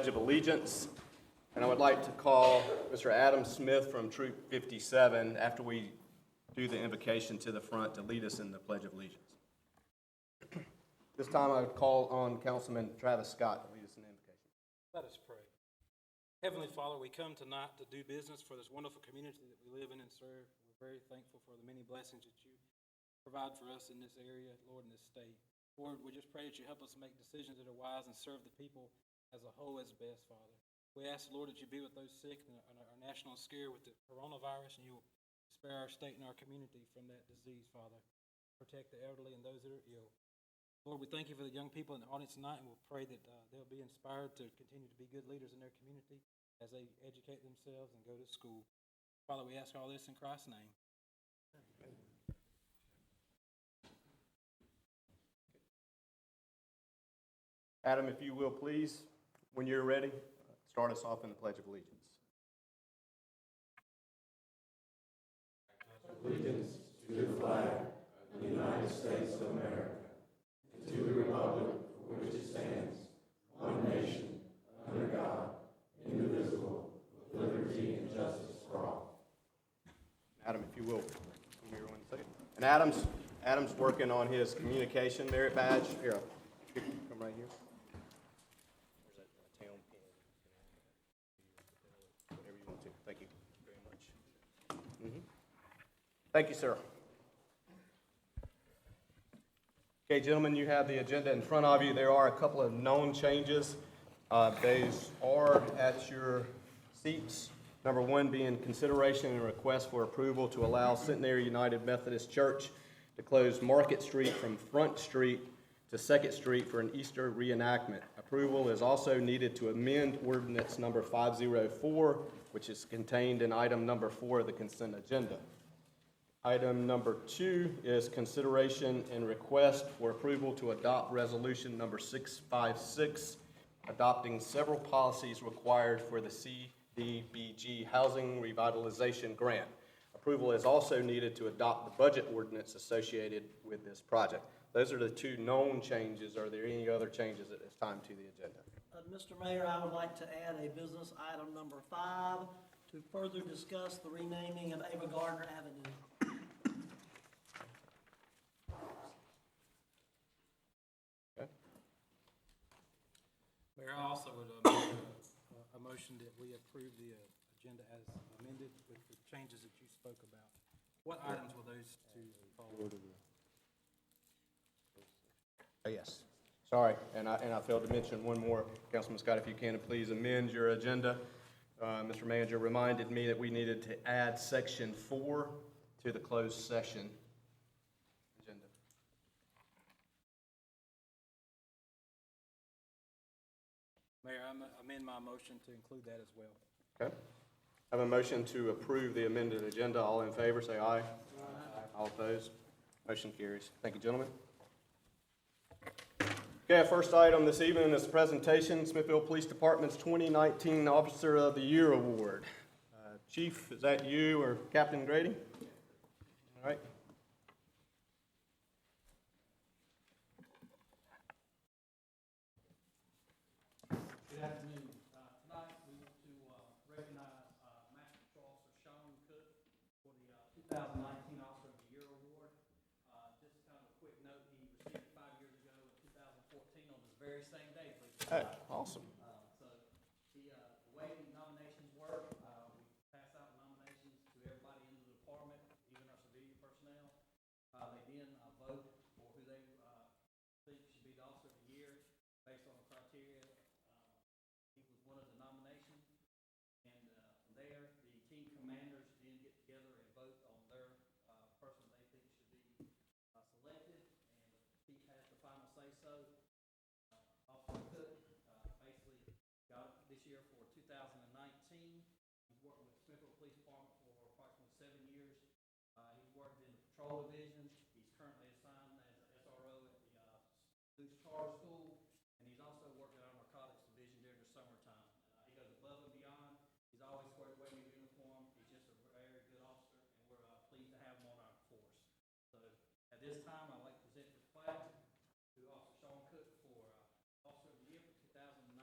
Pledge of Allegiance. And I would like to call Mr. Adam Smith from Troop 57 after we do the invocation to the front to lead us in the Pledge of Allegiance. This time I would call on Councilman Travis Scott to lead us in the invocation. Let us pray. Heavenly Father, we come tonight to do business for this wonderful community that we live in and serve. We're very thankful for the many blessings that you provide for us in this area, Lord, in this state. Lord, we just pray that you help us make decisions that are wise and serve the people as a whole as best, Father. We ask, Lord, that you be with those sick and our national scare with the coronavirus, and you will spare our state and our community from that disease, Father. Protect the elderly and those that are ill. Lord, we thank you for the young people in the audience tonight, and we'll pray that they'll be inspired to continue to be good leaders in their community as they educate themselves and go to school. Father, we ask all this in Christ's name. Adam, if you will please, when you're ready, start us off in the Pledge of Allegiance. Allegiance to the flag of the United States of America, and to the republic for which it stands, one nation, under God, indivisible, with liberty and justice for all. Adam, if you will, come here one second. And Adam's working on his communication merit badge. Here, come right here. There's a town pin. Whatever you want to. Thank you very much. Thank you, sir. Okay, gentlemen, you have the agenda in front of you. There are a couple of known changes. Those are at your seats. Number one being consideration and request for approval to allow Centenary United Methodist Church to close Market Street from Front Street to 2nd Street for an Easter reenactment. Approval is also needed to amend ordinance number 504, which is contained in item number 4 of the consent agenda. Item number 2 is consideration and request for approval to adopt resolution number 656, adopting several policies required for the CDBG Housing Revitalization Grant. Approval is also needed to adopt the budget ordinance associated with this project. Those are the two known changes. Are there any other changes at this time to the agenda? Mr. Mayor, I would like to add a business item number 5 to further discuss the renaming of Ava Gardner Avenue. Mayor, I also would make a motion that we approve the agenda as amended with the changes that you spoke about. What items will those two fall under? Oh, yes. Sorry, and I failed to mention one more. Councilman Scott, if you can, please amend your agenda. Mr. Manager reminded me that we needed to add section 4 to the closed session agenda. Mayor, I amend my motion to include that as well. Okay. I have a motion to approve the amended agenda. All in favor, say aye. Aye. All opposed? Motion carries. Thank you, gentlemen. Okay, our first item this evening is the presentation, Smithfield Police Department's 2019 Officer of the Year Award. Chief, is that you or Captain Grady? All right. Good afternoon. Tonight we want to recognize Master Patrol Officer Sean Cook for the 2019 Officer of the Year Award. Just kind of a quick note, he received it 5 years ago in 2014 on this very same day. Hey, awesome. So the way nominations work, we pass out nominations to everybody in the department, even our civilian personnel. They then vote for who they think should be the Officer of the Year based on the criteria. He was one of the nominations, and from there, the team commanders then get together and vote on their person they think should be selected, and the chief has the final say-so. Officer Cook basically got it this year for 2019. He's worked with Smithfield Police Department for approximately 7 years. He's worked in the patrol division. He's currently assigned as an SRO at the Loose Charter School, and he's also worked at our narcotics division during the summertime. He goes above and beyond. He's always wearing his uniform. He's just a very good officer, and we're pleased to have him on our force. So at this time, I'd like to present the flag to Officer Sean Cook for Officer of the Year for 2019.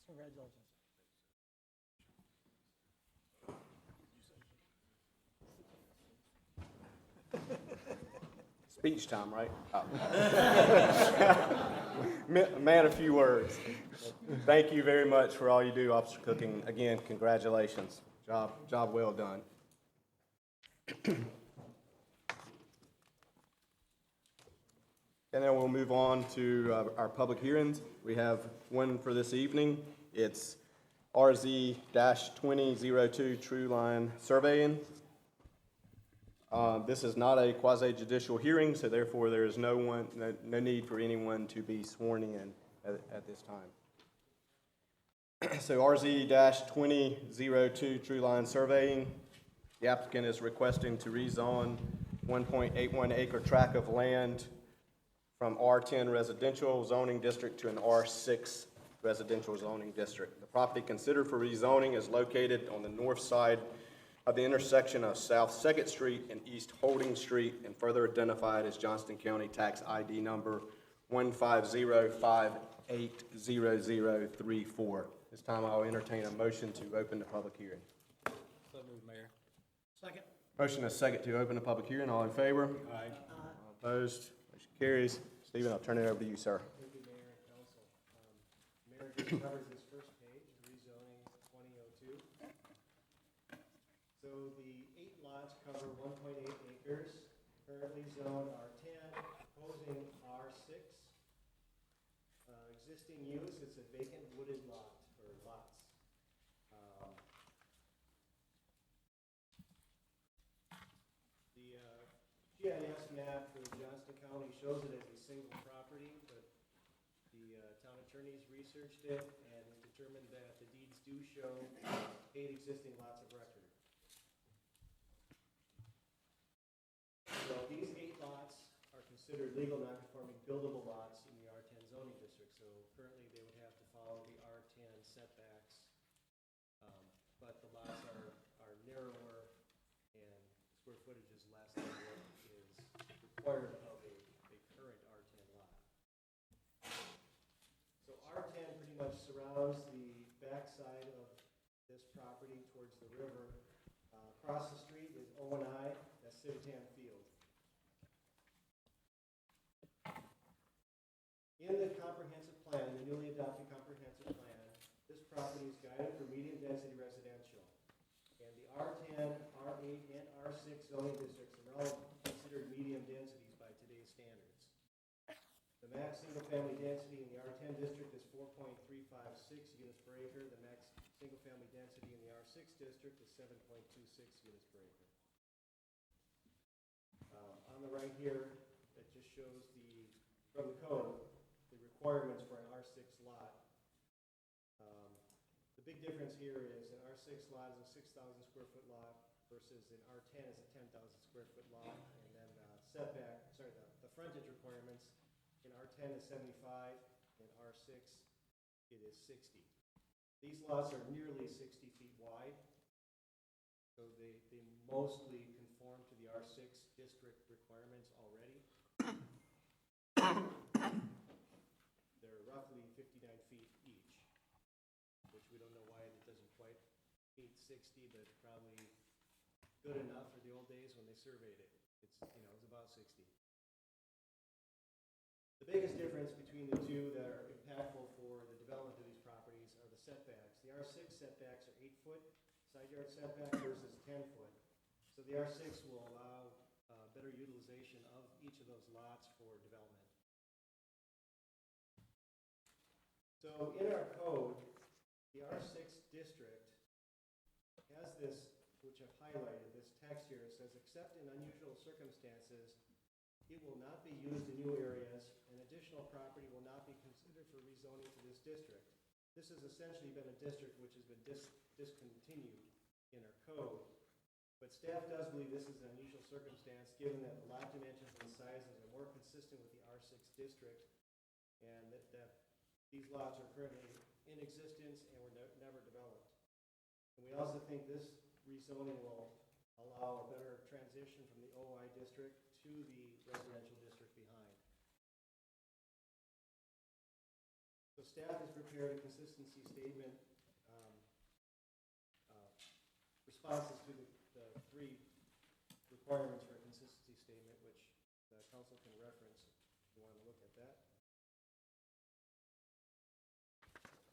Congratulations. Speech time, right? Oh. Man, a few words. Thank you very much for all you do, Officer Cooking. Again, congratulations. Job well done. And then we'll move on to our public hearings. We have one for this evening. It's RZ-2002 True Line Surveying. This is not a quasi-judicial hearing, so therefore there is no need for anyone to be sworn in at this time. So RZ-2002 True Line Surveying, the applicant is requesting to rezone 1.81 acre tract of land from R10 residential zoning district to an R6 residential zoning district. The property considered for rezoning is located on the north side of the intersection of South 2nd Street and East Holding Street, and further identified as Johnston County Tax ID number 150580034. This time I'll entertain a motion to open the public hearing. So moved, Mayor. Second. Motion is second to open the public hearing. All in favor? Aye. All opposed? Motion carries. Stephen, I'll turn it over to you, sir. Thank you, Mayor and Council. Mayor just covers this first page, rezoning 2002. So the 8 lots cover 1.8 acres, currently zoned R10, proposing R6. Existing use, it's a vacant wooded lot, or lots. The GIS map for Johnston County shows it as a single property, but the town attorneys researched it and determined that the deeds do show 8 existing lots of record. So these 8 lots are considered legal non-conforming buildable lots in the R10 zoning district. So currently they would have to follow the R10 setbacks, but the lots are narrower and square footage is less than what is required of a current R10 lot. So R10 pretty much surrounds the backside of this property towards the river. Across the street is O&I, that's Civitan Field. In the comprehensive plan, the newly adopted comprehensive plan, this property is guided for medium density residential. And the R10, R8, and R6 zoning districts are all considered medium densities by today's standards. The max single family density in the R10 district is 4.356 units per acre. The max single family density in the R6 district is 7.26 units per acre. On the right here, it just shows from the code, requirements for an R6 lot. The big difference here is an R6 lot is a 6,000 square foot lot versus an R10 is a 10,000 square foot lot. And then the frontage requirements in R10 is 75, in R6 it is 60. These lots are nearly 60 feet wide, so they mostly conform to the R6 district requirements already. Roughly 59 feet each, which we don't know why it doesn't quite meet 60, but probably good enough for the old days when they surveyed it. It's about 60. The biggest difference between the two that are impactful for the development of these properties are the setbacks. The R6 setbacks are 8-foot side yard setback versus 10-foot. So the R6 will allow better utilization of each of those lots for development. So in our code, the R6 district has this, which I've highlighted, this text here. It says, except in unusual circumstances, it will not be used in new areas, and additional property will not be considered for rezoning to this district. This has essentially been a district which has been discontinued in our code, but staff does believe this is an unusual circumstance given that the lot dimensions and sizes are more consistent with the R6 district, and that these lots are currently in existence and were never developed. And we also think this rezoning will allow a better transition from the OI district to to the residential district behind. So staff has prepared a consistency statement, responses to the three requirements for a consistency statement, which the council can reference if you want to look at that.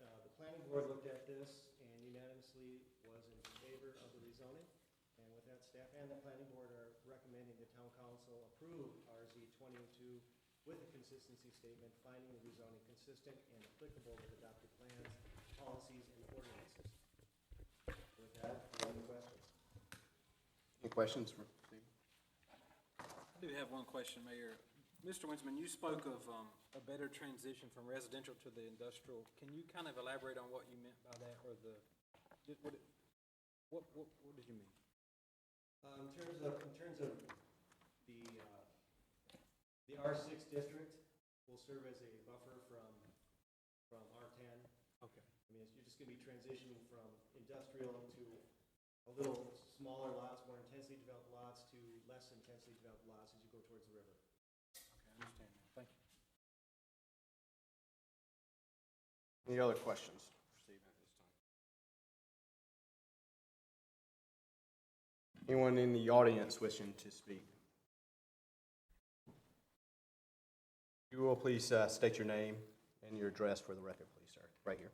The planning board looked at this and unanimously was in favor of the rezoning. And with that, staff and the planning board are recommending the town council approve RZ 22 with a consistency statement, finding the rezoning consistent and applicable with adopted plans, policies, and ordinances. With that, any questions? Any questions for Steve? I do have one question, Mayor. Mr. Winsman, you spoke of a better transition from residential to the industrial. Can you kind of elaborate on what you meant by that, or what did you mean? In terms of the R6 district will serve as a buffer from R10. Okay. I mean, you're just going to be transitioning from industrial to a little smaller lots, more intensely developed lots, to less intensely developed lots as you go towards the river. Okay, I understand now. Thank you. Any other questions for Steve at this time? Anyone in the audience wishing to speak? You will please state your name and your address for the record, please, sir. Right here.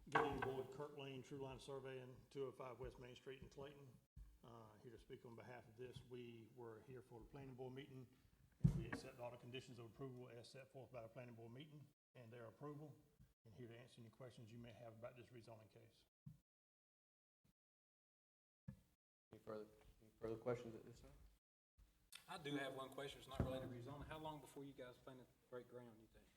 Good evening, Board. Kurt Lane, True Line Surveying, 205 West Main Street in Clayton. Here to speak on behalf of this. We were here for the planning board meeting. We accept all the conditions of approval as set forth by the planning board meeting and their approval. And here to answer any questions you may have about this rezoning case. Any further questions at this time? I do have one question. It's not related to rezoning. How long before you guys plan to break ground, you think?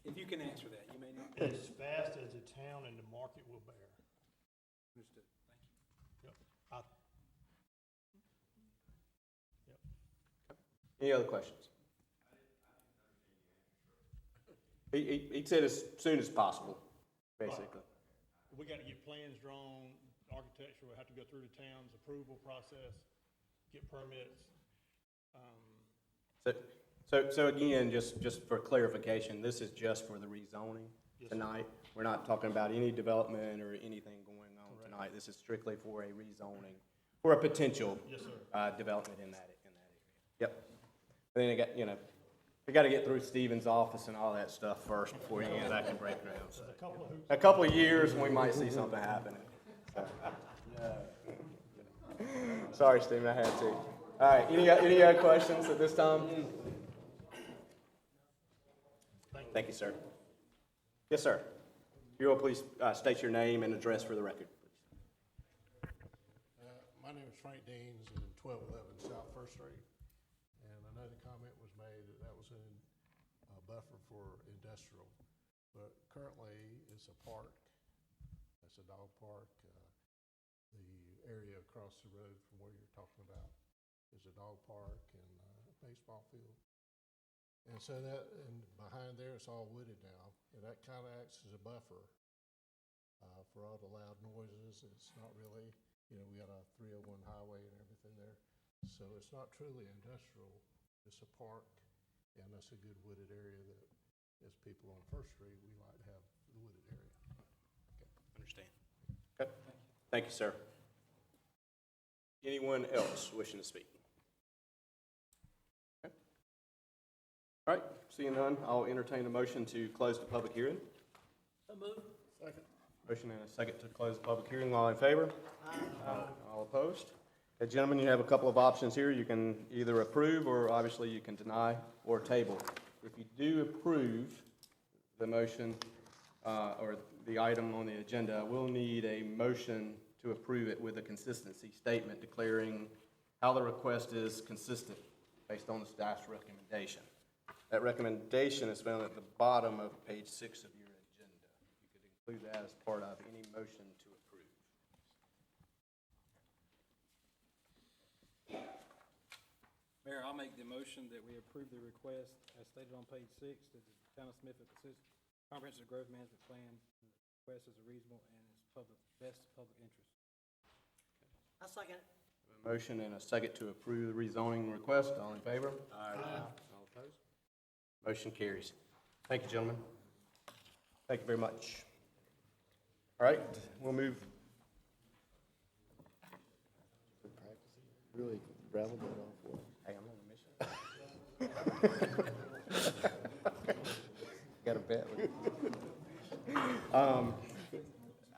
If you can answer that, you may not. As fast as the town and the market will bear. Understood. Thank you. Yep. Any other questions? He said as soon as possible, basically. We got to get plans drawn, architecture will have to go through the town's approval process, get permits. So again, just for clarification, this is just for the rezoning Yes, sir. tonight? We're not talking about any development or anything going on Correct. tonight? This is strictly for a rezoning, for a potential Yes, sir. development in that area? Yep. But then we got to get through Stephen's office and all that stuff first before you get back and break ground. So A couple of hoops. a couple of years, and we might see something happening. Sorry, Stephen, I had to. All right, any other questions at this time? Thank you, sir. Yes, sir. You will please state your name and address for the record, please. My name is Frank Deans in 1211 South First Street, and I know the comment was made that that was in a buffer for industrial, but currently it's a park. It's a dog park. The area across the road from where you're talking about is a dog park and a baseball field. And so and behind there it's all wooded now, and that kind of acts as a buffer for all the loud noises. It's not really, we got a 301 highway and everything there. So it's not truly industrial, it's a park, and that's a good wooded area that, as people on First Street, we like to have the wooded area. Okay. Understand. Okay. Thank you, sir. Anyone else wishing to speak? Okay. All right, seeing none, I'll entertain a motion to close the public hearing. So moved. Second. Motion and a second to close the public hearing. All in favor? Aye. All opposed? Okay, gentlemen, you have a couple of options here. You can either approve, or obviously you can deny or table. If you do approve the motion or the item on the agenda, we'll need a motion to approve it with a consistency statement declaring how the request is consistent based on the staff's recommendation. That recommendation is found at the bottom of page 6 of your agenda. You could include that as part of any motion to approve. Mayor, I'll make the motion that we approve the request as stated on page 6, that the Town of Smithfield Comprehensive Growth Management Plan request is reasonable and is best public interest. I second it. A motion and a second to approve the rezoning request. All in favor? Aye. All opposed? Motion carries. Thank you, gentlemen. Thank you very much. All right, we'll move. Really rattled that off well. Hey, I'm on a mission. Got a bet.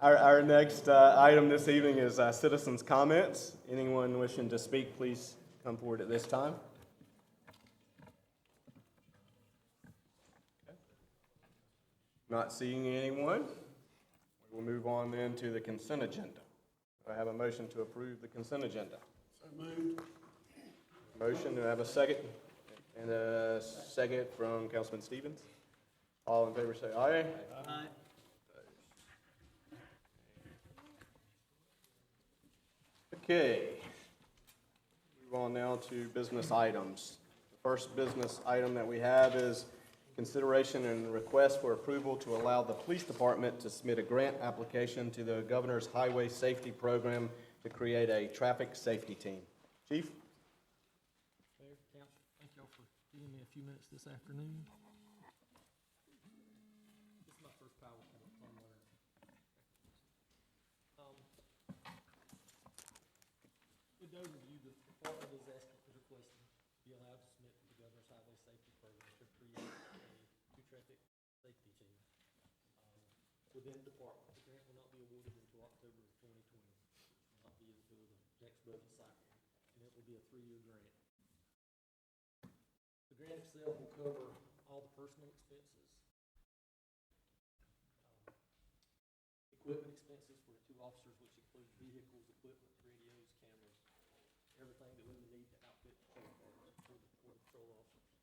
Our next item this evening is citizens' comments. Anyone wishing to speak, please come forward at this time. Not seeing anyone. We will move on then to the consent agenda. Do I have a motion to approve the consent agenda? So moved. Motion, do I have a second? And a second from Councilman Stevens. All in favor say aye. Aye. Okay. Move on now to business items. The first business item that we have is consideration and request for approval to allow the police department to submit a grant application to the Governor's Highway Safety Program to create a traffic safety team. Chief? Mayor, Council, thank y'all for giving me a few minutes this afternoon. This is my first PowerPoint, so I'm learning. With the overview, the department is requesting to be allowed to submit to the Governor's Highway Safety Program to create a traffic safety team within the department. The grant will not be awarded until October of 2020, which will not be until the next budget cycle, and it will be a 3-year grant. The grant itself will cover all the personal expenses, equipment expenses for the 2 officers, which includes vehicles, equipment, radios, cameras, everything that we would need to outfit patrol cars for the patrol officers.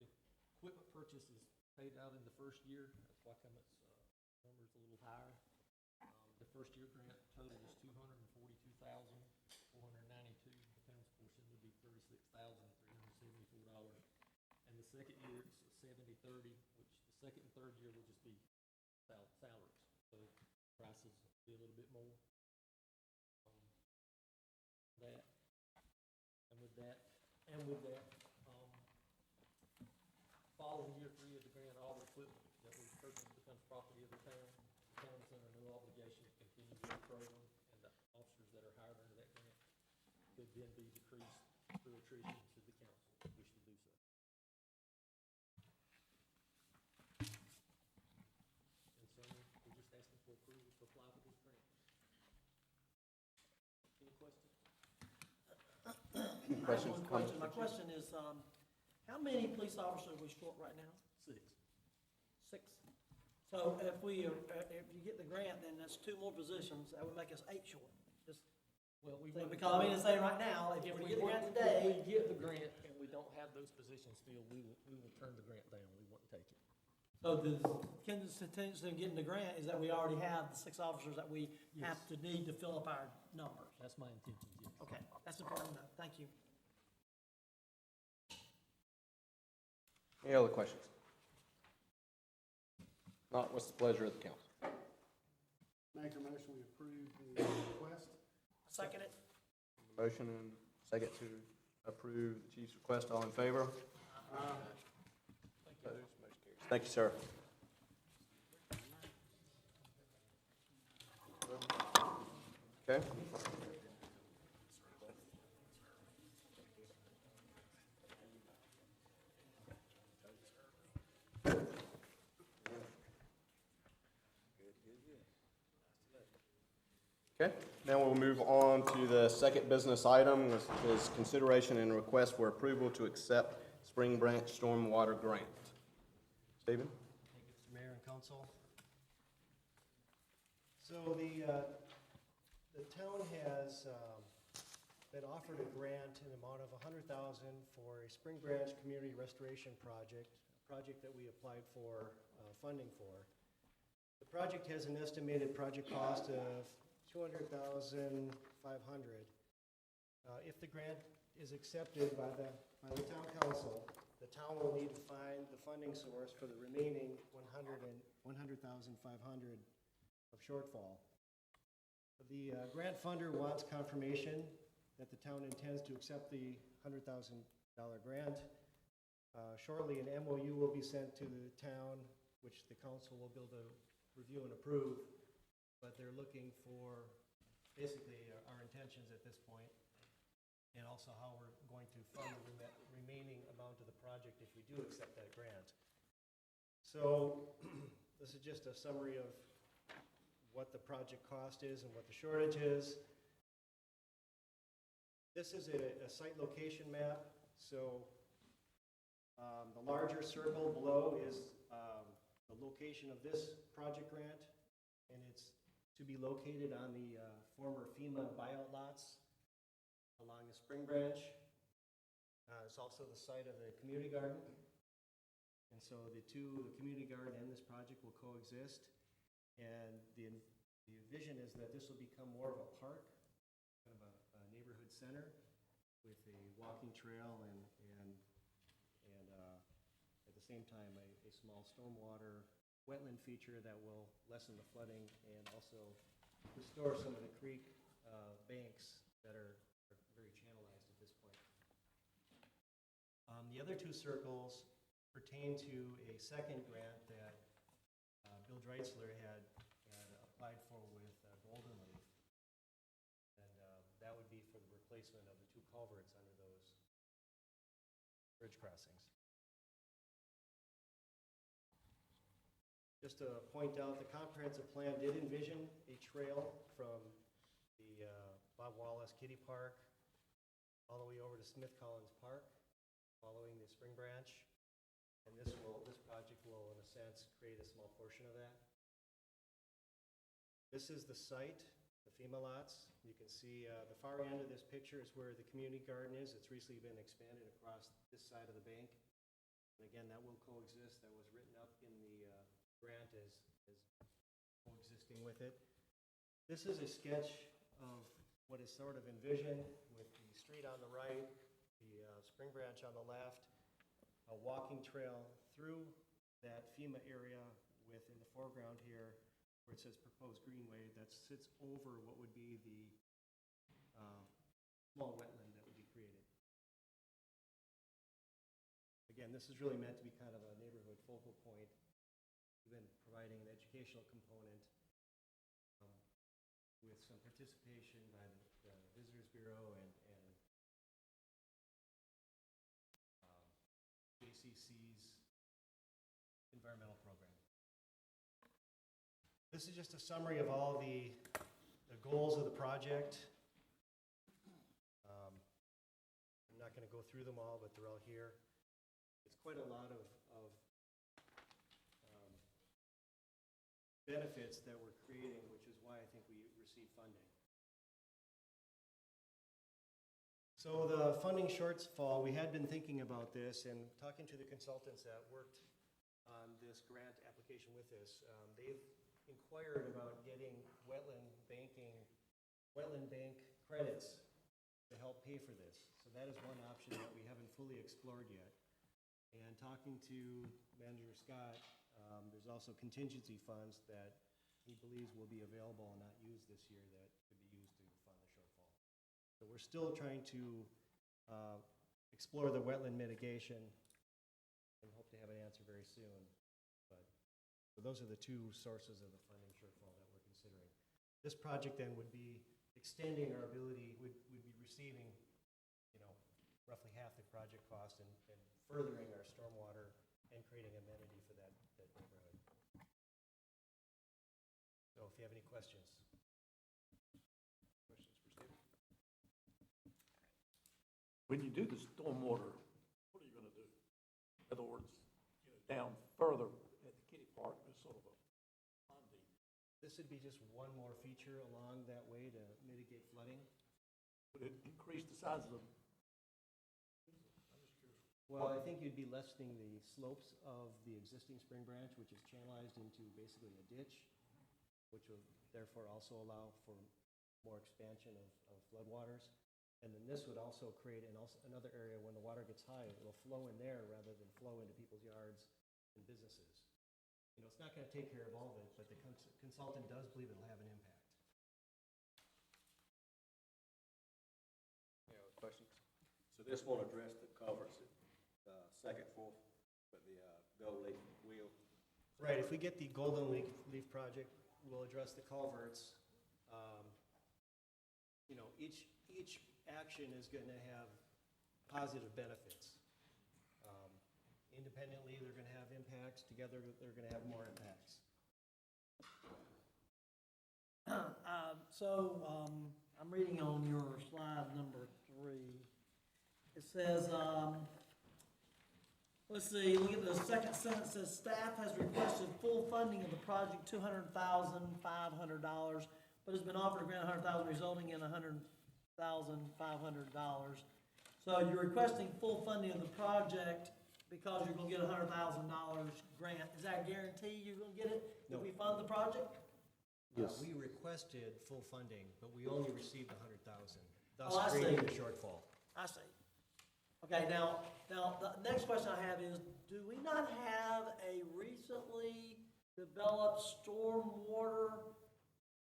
The equipment purchase is paid out in the first year. That's why come its number is a little higher. The first year grant total is $242,492. The penance portion would be $36,374. And the second year it's 70/30, which the second and third year will just be salaries. So prices will be a little bit more. Following year 3 of the grant, all the equipment that we purchase becomes property of the town. The town is under no obligation to continue with the program, and the officers that are hired under that grant could then be decreased through attrition to the council if wish to do so. In summary, we're just asking for approval to apply for this grant. Any questions? Any questions? I have one question. My question is, how many police officers are we short right now? 6. 6. So if you get the grant, then that's 2 more positions. That would make us 8 short. Just, Well, because I mean to say right now, if we get the grant today, If we get the grant and we don't have those positions filled, we will turn the grant down. We won't take it. so the contingency in getting the grant is that we already have the 6 officers that we have to need to fill up our numbers. That's my intention, yes. Okay, that's important enough. Thank you. Any other questions? Not, what's the pleasure of the council? Make a motion, we approve the request. Second it. Motion and second to approve the chief's request. All in favor? Opposed? Motion carries. Thank you, sir. Okay. Okay, now we'll move on to the second business item, which is consideration and request for approval to accept Spring Branch Stormwater Grant. Stephen? Thank you, Mr. Mayor and Council. So the town has been offered a grant in the amount of $100,000 for a Spring Branch Community Restoration Project, a project that we applied for funding for. The project has an estimated project cost of $200,500. If the grant is accepted by the town council, the town will need to find the funding source for the remaining 100,500 of shortfall. The grant funder wants confirmation that the town intends to accept the $100,000 grant. Shortly, an MOU will be sent to the town, which the council will be able to review and approve, but they're looking for basically our intentions at this point, and also how we're going to fund the remaining amount of the project if we do accept that grant. So this is just a summary of what the project cost is and what the shortage is. This is a site location map. So the larger circle below is the location of this project grant, and it's to be located on the former FEMA buyout lots along the Spring Branch. It's also the site of the community garden. And so the community garden and this project will coexist. And the vision is that this will become more of a park, kind of a neighborhood center with a walking trail and at the same time a small stormwater wetland feature that will lessen the flooding and also restore some of the creek banks that are very channelized at this point. The other two circles pertain to a second grant that Bill Dreitzler had applied for with Golden Leaf. And that would be for the replacement of the two culverts under those bridge crossings. Just to point out, the comprehensive plan did envision a trail from the Bob Wallace Kitty Park all the way over to Smith Collins Park, following the Spring Branch. And this project will, in a sense, create a small portion of that. This is the site, the FEMA lots. You can see the far end of this picture is where the community garden is. It's recently been expanded across this side of the bank. And again, that will coexist. That was written up in the grant as coexisting with it. This is a sketch of what is sort of envisioned with the street on the right, the Spring Branch on the left, a walking trail through that FEMA area with, in the foreground here, where it says proposed greenway, that sits over what would be the small wetland that would be created. Again, this is really meant to be kind of a neighborhood focal point, even providing an educational component with some participation by the Visitors Bureau and JCC's environmental program. This is just a summary of all the goals of the project. I'm not going to go through them all, but they're all here. It's quite a lot of benefits that we're creating, which is why I think we receive funding. So the funding shortfall, we had been thinking about this and talking to the consultants that worked on this grant application with us. They've inquired about getting wetland bank credits to help pay for this. So that is one option that we haven't fully explored yet. And talking to Manager Scott, there's also contingency funds that he believes will be available and not used this year that could be used to fund the shortfall. So we're still trying to explore the wetland mitigation and hope to have an answer very soon. So those are the two sources of the funding shortfall that we're considering. This project then would be extending our ability, would be receiving, roughly half the project cost and furthering our stormwater and creating amenity for that neighborhood. So if you have any questions. Questions for Steve? When you do the stormwater, what are you going to do? In other words, down further at the Kitty Park, there's sort of a ponding. This would be just one more feature along that way to mitigate flooding. Would it increase the size of the? Well, I think you'd be lessening the slopes of the existing Spring Branch, which is channelized into basically a ditch, which will therefore also allow for more expansion of floodwaters. And then this would also create another area when the water gets high, it will flow in there rather than flow into people's yards and businesses. You know, it's not gonna take care of all of it, but the consultant does believe it'll have an impact. Any other questions? So this won't address the culverts at Second, Fourth, but the Gold Leaf will. Right, if we get the Golden Leaf project, we'll address the culverts. You know, each action is gonna have positive benefits. Independently, they're gonna have impacts, together, they're gonna have more impacts. I'm reading on your slide number 3. It says, let's see, look at the second sentence, says staff has requested full funding of the project, $200,500, but has been offered a grant of $100,000, resulting in $100,500. So you're requesting full funding of the project because you're gonna get a $100,000 grant. Is that a guarantee you're gonna get it if we fund the project? We requested full funding, but we only received 100,000, thus Oh, I see. creating the shortfall. I see. Okay, now, the next question I have is, do we not have a recently developed stormwater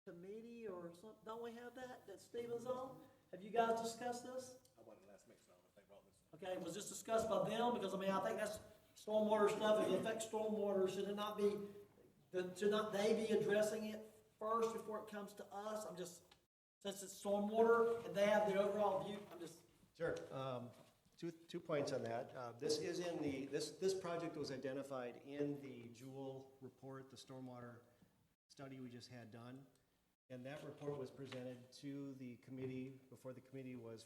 committee or something? Don't we have that Stephen's on? Have you guys discussed this? I wasn't last mix on if they brought this. Okay, was this discussed by them? Because, I mean, I think that's stormwater stuff. If it affects stormwater, should not they be addressing it first before it comes to us? I'm just, since it's stormwater and they have the overall view, I'm just. Sure. Two points on that. This is in this project was identified in the Jewel report, the stormwater study we just had done. And that report was presented to the committee before the committee was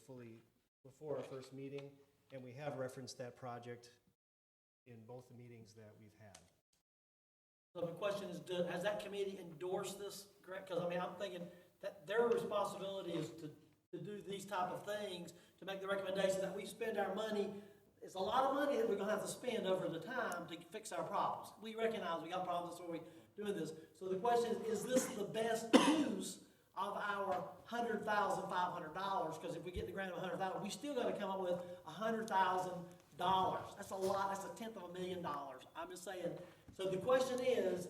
before our first meeting. And we have referenced that project in both the meetings that we've had. So the question is, has that committee endorsed this, correct? Because, I mean, I'm thinking that their responsibility is to do these type of things, to make the recommendation that we spend our money. It's a lot of money that we're gonna have to spend over the time to fix our problems. We recognize we got problems, that's why we're doing this. So the question is this the best use of our $100,500? Because if we get the grant of $100,000, we still gotta come up with $100,000. That's a lot, that's $1/10,000,000. I'm just saying. So the question is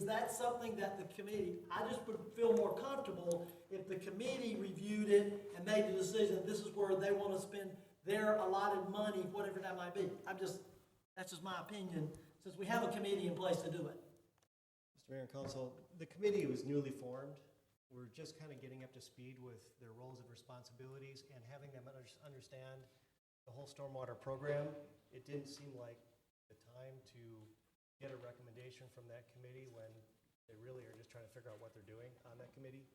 that something that the committee, I just would feel more comfortable if the committee reviewed it and made the decision, this is where they want to spend their allotted money, whatever that might be. That's just my opinion, since we have a committee in place to do it. Mr. Mayor and Council, the committee was newly formed. We're just kind of getting up to speed with their roles and responsibilities and having them understand the whole stormwater program. It didn't seem like the time to get a recommendation from that committee when they really are just trying to figure out what they're doing on that committee.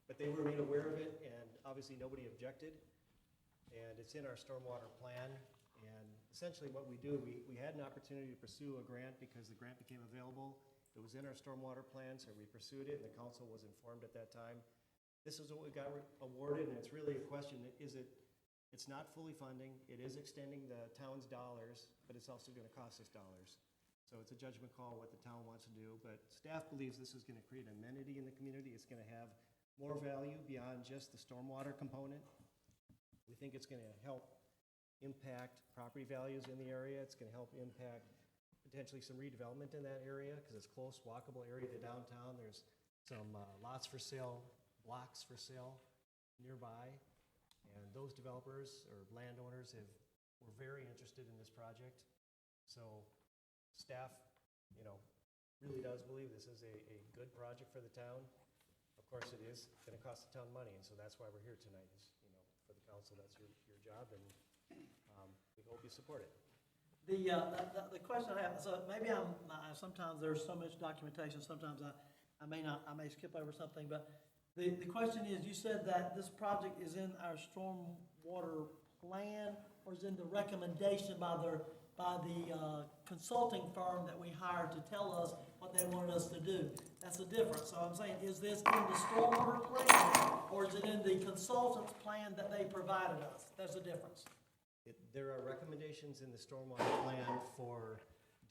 But they were made aware of it, and obviously nobody objected. And it's in our stormwater plan. And essentially what we do, we had an opportunity to pursue a grant because the grant became available. It was in our stormwater plan, so we pursued it, and the council was informed at that time. This is what we got awarded, and it's really a question, it's not fully funding, it is extending the town's dollars, but it's also gonna cost us dollars. So it's a judgment call what the town wants to do, but staff believes this is gonna create amenity in the community. It's gonna have more value beyond just the stormwater component. We think it's gonna help impact property values in the area. It's gonna help impact potentially some redevelopment in that area, because it's close, walkable area to downtown. There's some lots for sale, blocks for sale nearby. And those developers or landowners were very interested in this project. So staff, really does believe this is a good project for the town. Of course, it is going to cost the town money, and so that's why we're here tonight is, for the council, that's your job, and we hope you support it. The question I have, so maybe sometimes there's so much documentation, sometimes I may skip over something, but the question is, you said that this project is in our stormwater plan, or is in the recommendation by the consulting firm that we hired to tell us what they wanted us to do? That's the difference. So I'm saying, is this in the stormwater plan, or is it in the consultant's plan that they provided us? There's a difference. There are recommendations in the stormwater plan for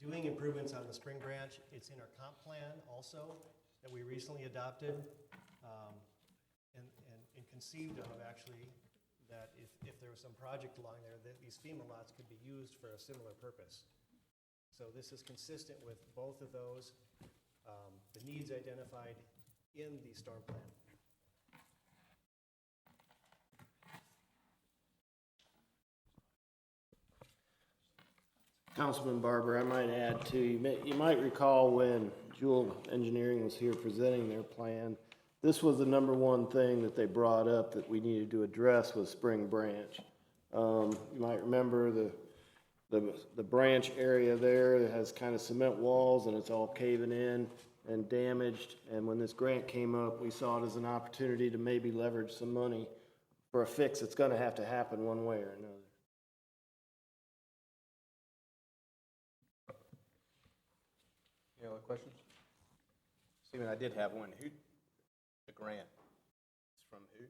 doing improvements on the Spring Branch. It's in our comp plan also that we recently adopted. And and conceived of, actually, that if there was some project along there, that these FEMA lots could be used for a similar purpose. So this is consistent with both of those, the needs identified in the storm plan. Councilman Barber, I might add too, you might recall when Jewel Engineering was here presenting their plan, this was the number one thing that they brought up that we needed to address was Spring Branch. You might remember the branch area there that has kind of cement walls and it's all caving in and damaged. And when this grant came up, we saw it as an opportunity to maybe leverage some money for a fix that's gonna have to happen one way or another. Any other questions? Stephen, I did have one. The grant, it's from who?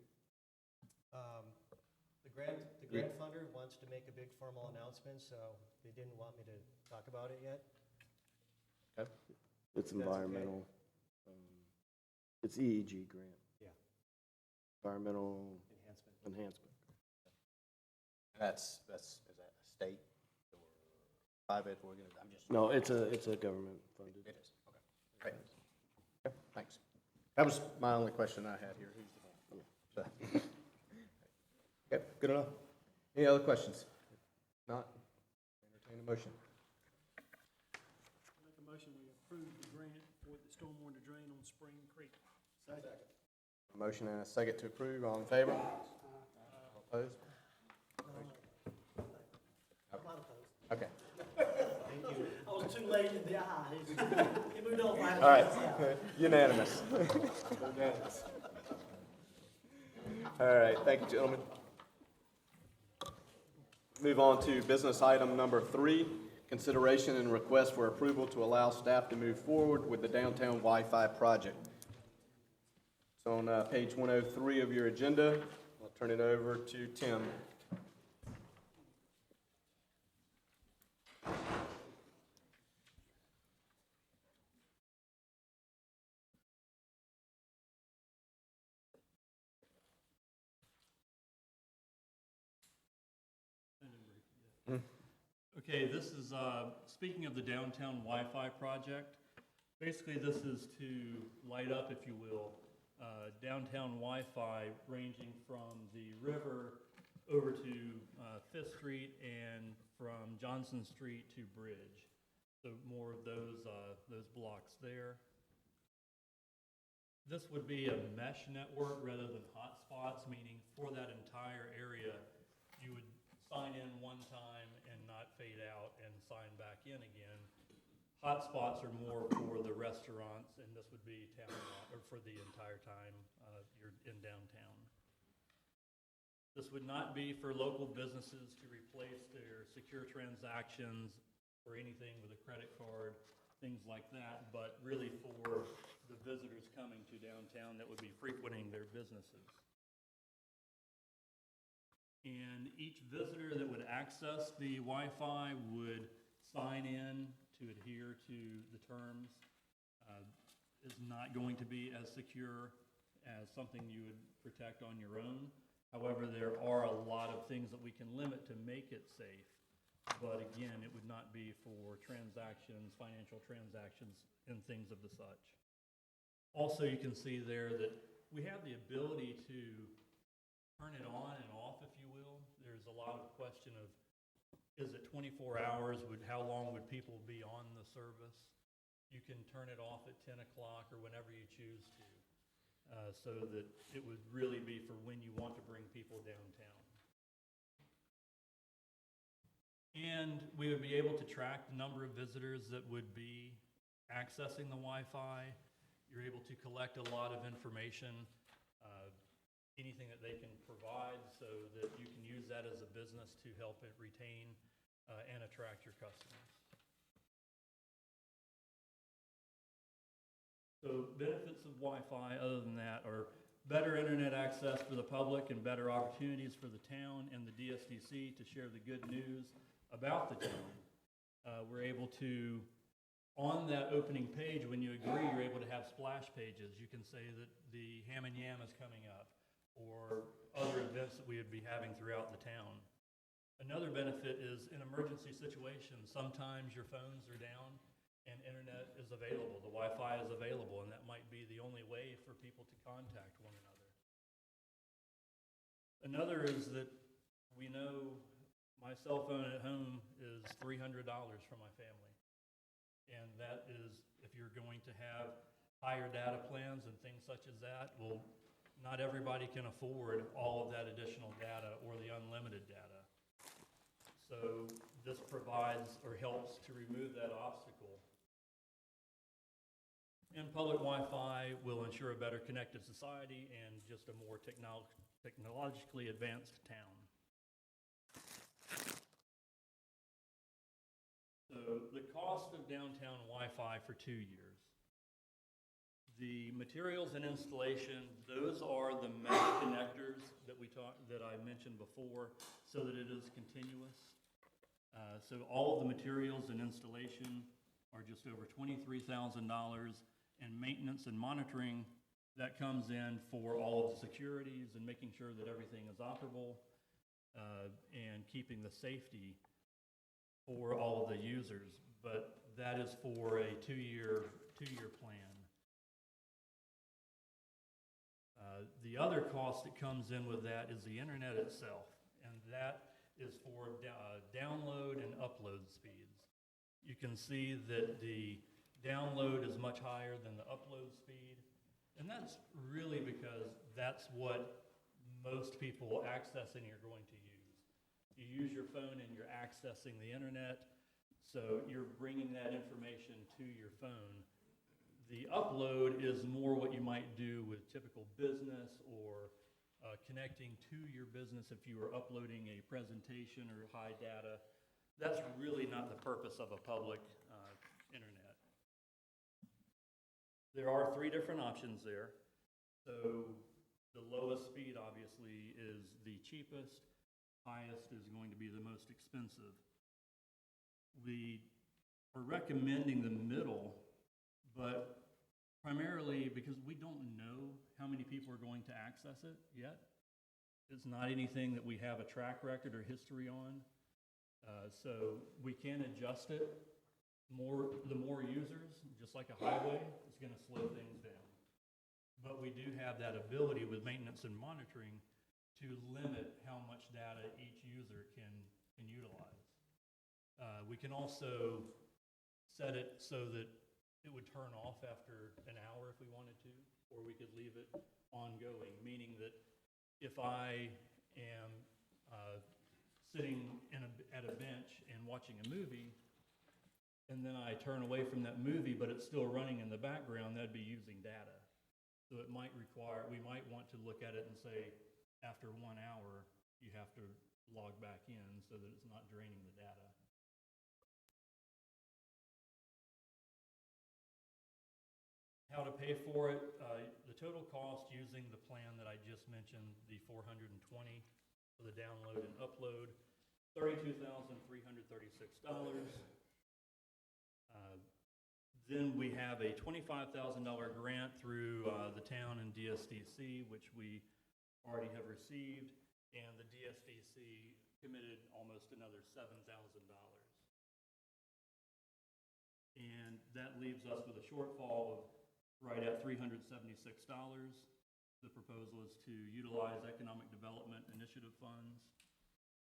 The grant funder wants to make a big formal announcement, so they didn't want me to talk about it yet. Okay. It's That's okay. environmental, it's EEG grant. Yeah. Environmental Enhancement. enhancement. Is that a state or private organization? I'm just. No, it's a government funded. It is, okay. Great. Okay, thanks. That was my only question I had here. Who's the one? So. Okay, good enough. Any other questions? If not, entertain a motion. Make a motion, we approve the grant for the stormwater drain on Spring Creek. Second. A motion and a second to approve. All in favor? All opposed? I'm not opposed. Okay. Thank you. I was too late in the eye. He moved on. All right, unanimous. Unanimous. All right, thank you, gentlemen. Move on to business item number 3, consideration and request for approval to allow staff to move forward with the downtown Wi-Fi project. It's on page 103 of your agenda. I'll turn it over to Tim. Okay, this is, speaking of the downtown Wi-Fi project, basically this is to light up, if you will, downtown Wi-Fi ranging from the river over to 5th Street and from Johnson Street to Bridge. So more of those blocks there. This would be a mesh network rather than hotspots, meaning for that entire area, you would sign in one time and not fade out and sign back in again. Hotspots are more for the restaurants, and this would be town or for the entire time you're in downtown. This would not be for local businesses to replace their secure transactions or anything with a credit card, things like that, but really for the visitors coming to downtown that would be frequenting their businesses. And each visitor that would access the Wi-Fi would sign in to adhere to the terms. Is not going to be as secure as something you would protect on your own. However, there are a lot of things that we can limit to make it safe. But again, it would not be for transactions, financial transactions, and things of the such. Also, you can see there that we have the ability to turn it on and off, if you will. There's a lot of question of, is it 24 hours? How long would people be on the service? You can turn it off at 10 o'clock or whenever you choose to, so that it would really be for when you want to bring people downtown. And we would be able to track the number of visitors that would be accessing the Wi-Fi. You're able to collect a lot of information, anything that they can provide, so that you can use that as a business to help it retain and attract your customers. So benefits of Wi-Fi, other than that, are better internet access for the public and better opportunities for the town and the DSDC to share the good news about the town. We're able to, on that opening page, when you agree, you're able to have splash pages. You can say that the ham and yam is coming up, or other events that we would be having throughout the town. Another benefit is in emergency situations, sometimes your phones are down and internet is available, the Wi-Fi is available, and that might be the only way for people to contact one another. Another is that we know my cell phone at home is $300 for my family. And that is, if you're going to have higher data plans and things such as that, well, not everybody can afford all of that additional data or the unlimited data. So this provides or helps to remove that obstacle. And public Wi-Fi will ensure a better connected society and just a more technologically advanced town. So the cost of downtown Wi-Fi for 2 years. The materials and installation, those are the mesh connectors that I mentioned before, so that it is continuous. So all of the materials and installation are just over $23,000, and maintenance and monitoring, that comes in for all of the securities and making sure that everything is operable, and keeping the safety for all of the users. But that is for a two-year plan. The other cost that comes in with that is the internet itself, and that is for download and upload speeds. You can see that the download is much higher than the upload speed, and that's really because that's what most people accessing are going to use. You use your phone and you're accessing the internet, so you're bringing that information to your phone. The upload is more what you might do with typical business or connecting to your business if you were uploading a presentation or high data. That's really not the purpose of a public internet. There are 3 different options there. So the lowest speed obviously is the cheapest, highest is going to be the most expensive. We are recommending the middle, but primarily because we don't know how many people are going to access it yet. It's not anything that we have a track record or history on. So we can adjust it. The more users, just like a highway, is going to slow things down. But we do have that ability with maintenance and monitoring to limit how much data each user can utilize. We can also set it so that it would turn off after an hour if we wanted to, or we could leave it ongoing, meaning that if I am sitting at a bench and watching a movie, and then I turn away from that movie, but it's still running in the background, that'd be using data. So it might require, we might want to look at it and say, after 1 hour, you have to log back in so that it's not draining the data. How to pay for it, the total cost using the plan that I just mentioned, the $420 for the download and upload, $32,336. Then we have a $25,000 grant through the town and DSDC, which we already have received, and the DSDC committed almost another $7,000. And that leaves us with a shortfall of right at $376. The proposal is to utilize Economic Development Initiative funds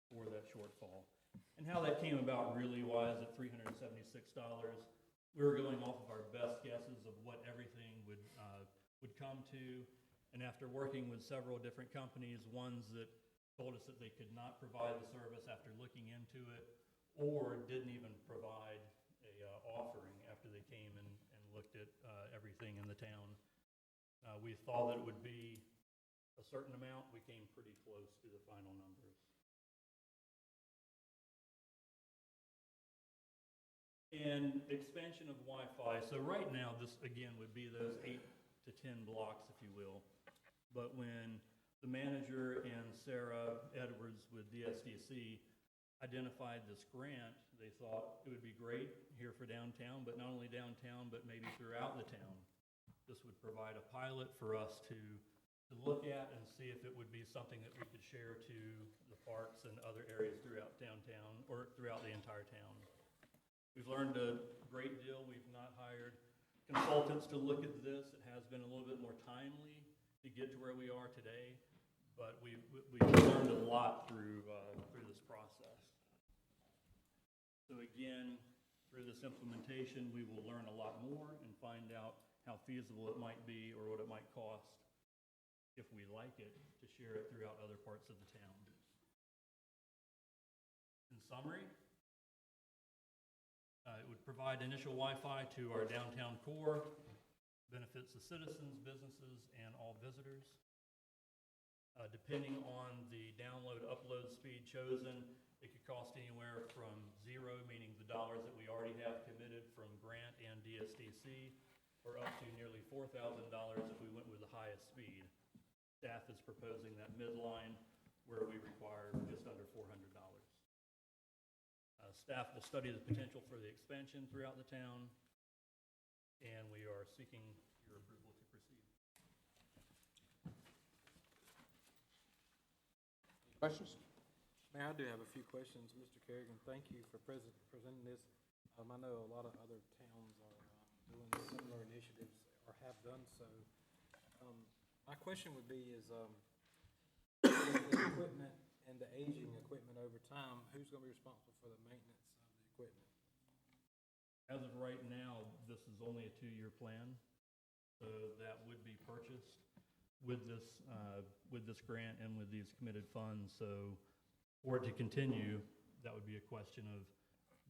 for that shortfall. And how that came about really was at $376. We were going off of our best guesses of what everything would come to. And after working with several different companies, ones that told us that they could not provide the service after looking into it, or didn't even provide a offering after they came and looked at everything in the town. We thought that it would be a certain amount. We came pretty close to the final numbers. And expansion of Wi-Fi. So right now, this again would be those 8 to 10 blocks, if you will. But when the manager and Sarah Edwards with DSDC identified this grant, they thought it would be great here for downtown, but not only downtown, but maybe throughout the town. This would provide a pilot for us to to look at and see if it would be something that we could share to the parks and other areas throughout downtown, or throughout the entire town. We've learned a great deal. We've not hired consultants to look at this. It has been a little bit more timely to get to where we are today, but we've learned a lot through this process. So again, through this implementation, we will learn a lot more and find out how feasible it might be or what it might cost, if we like it, to share it throughout other parts of the town. In summary, it would provide initial Wi-Fi to our downtown core, benefits the citizens, businesses, and all visitors. Depending on the download upload speed chosen, it could cost anywhere from zero, meaning the dollars that we already have committed from grant and DSDC, or up to nearly $4,000 if we went with the highest speed. Staff is proposing that midline where we require just under $400. Staff will study the potential for the expansion throughout the town, and we are seeking your approval to proceed. Questions? Mayor, I do have a few questions. Mr. Kerrigan, thank you for presenting this. I know a lot of other towns are doing similar initiatives or have done so. My question would be is, with the equipment and the aging equipment over time, who's going to be responsible for the maintenance of the equipment? As of right now, this is only a 2-year plan, so that would be purchased with this grant and with these committed funds. So for it to continue, that would be a question of,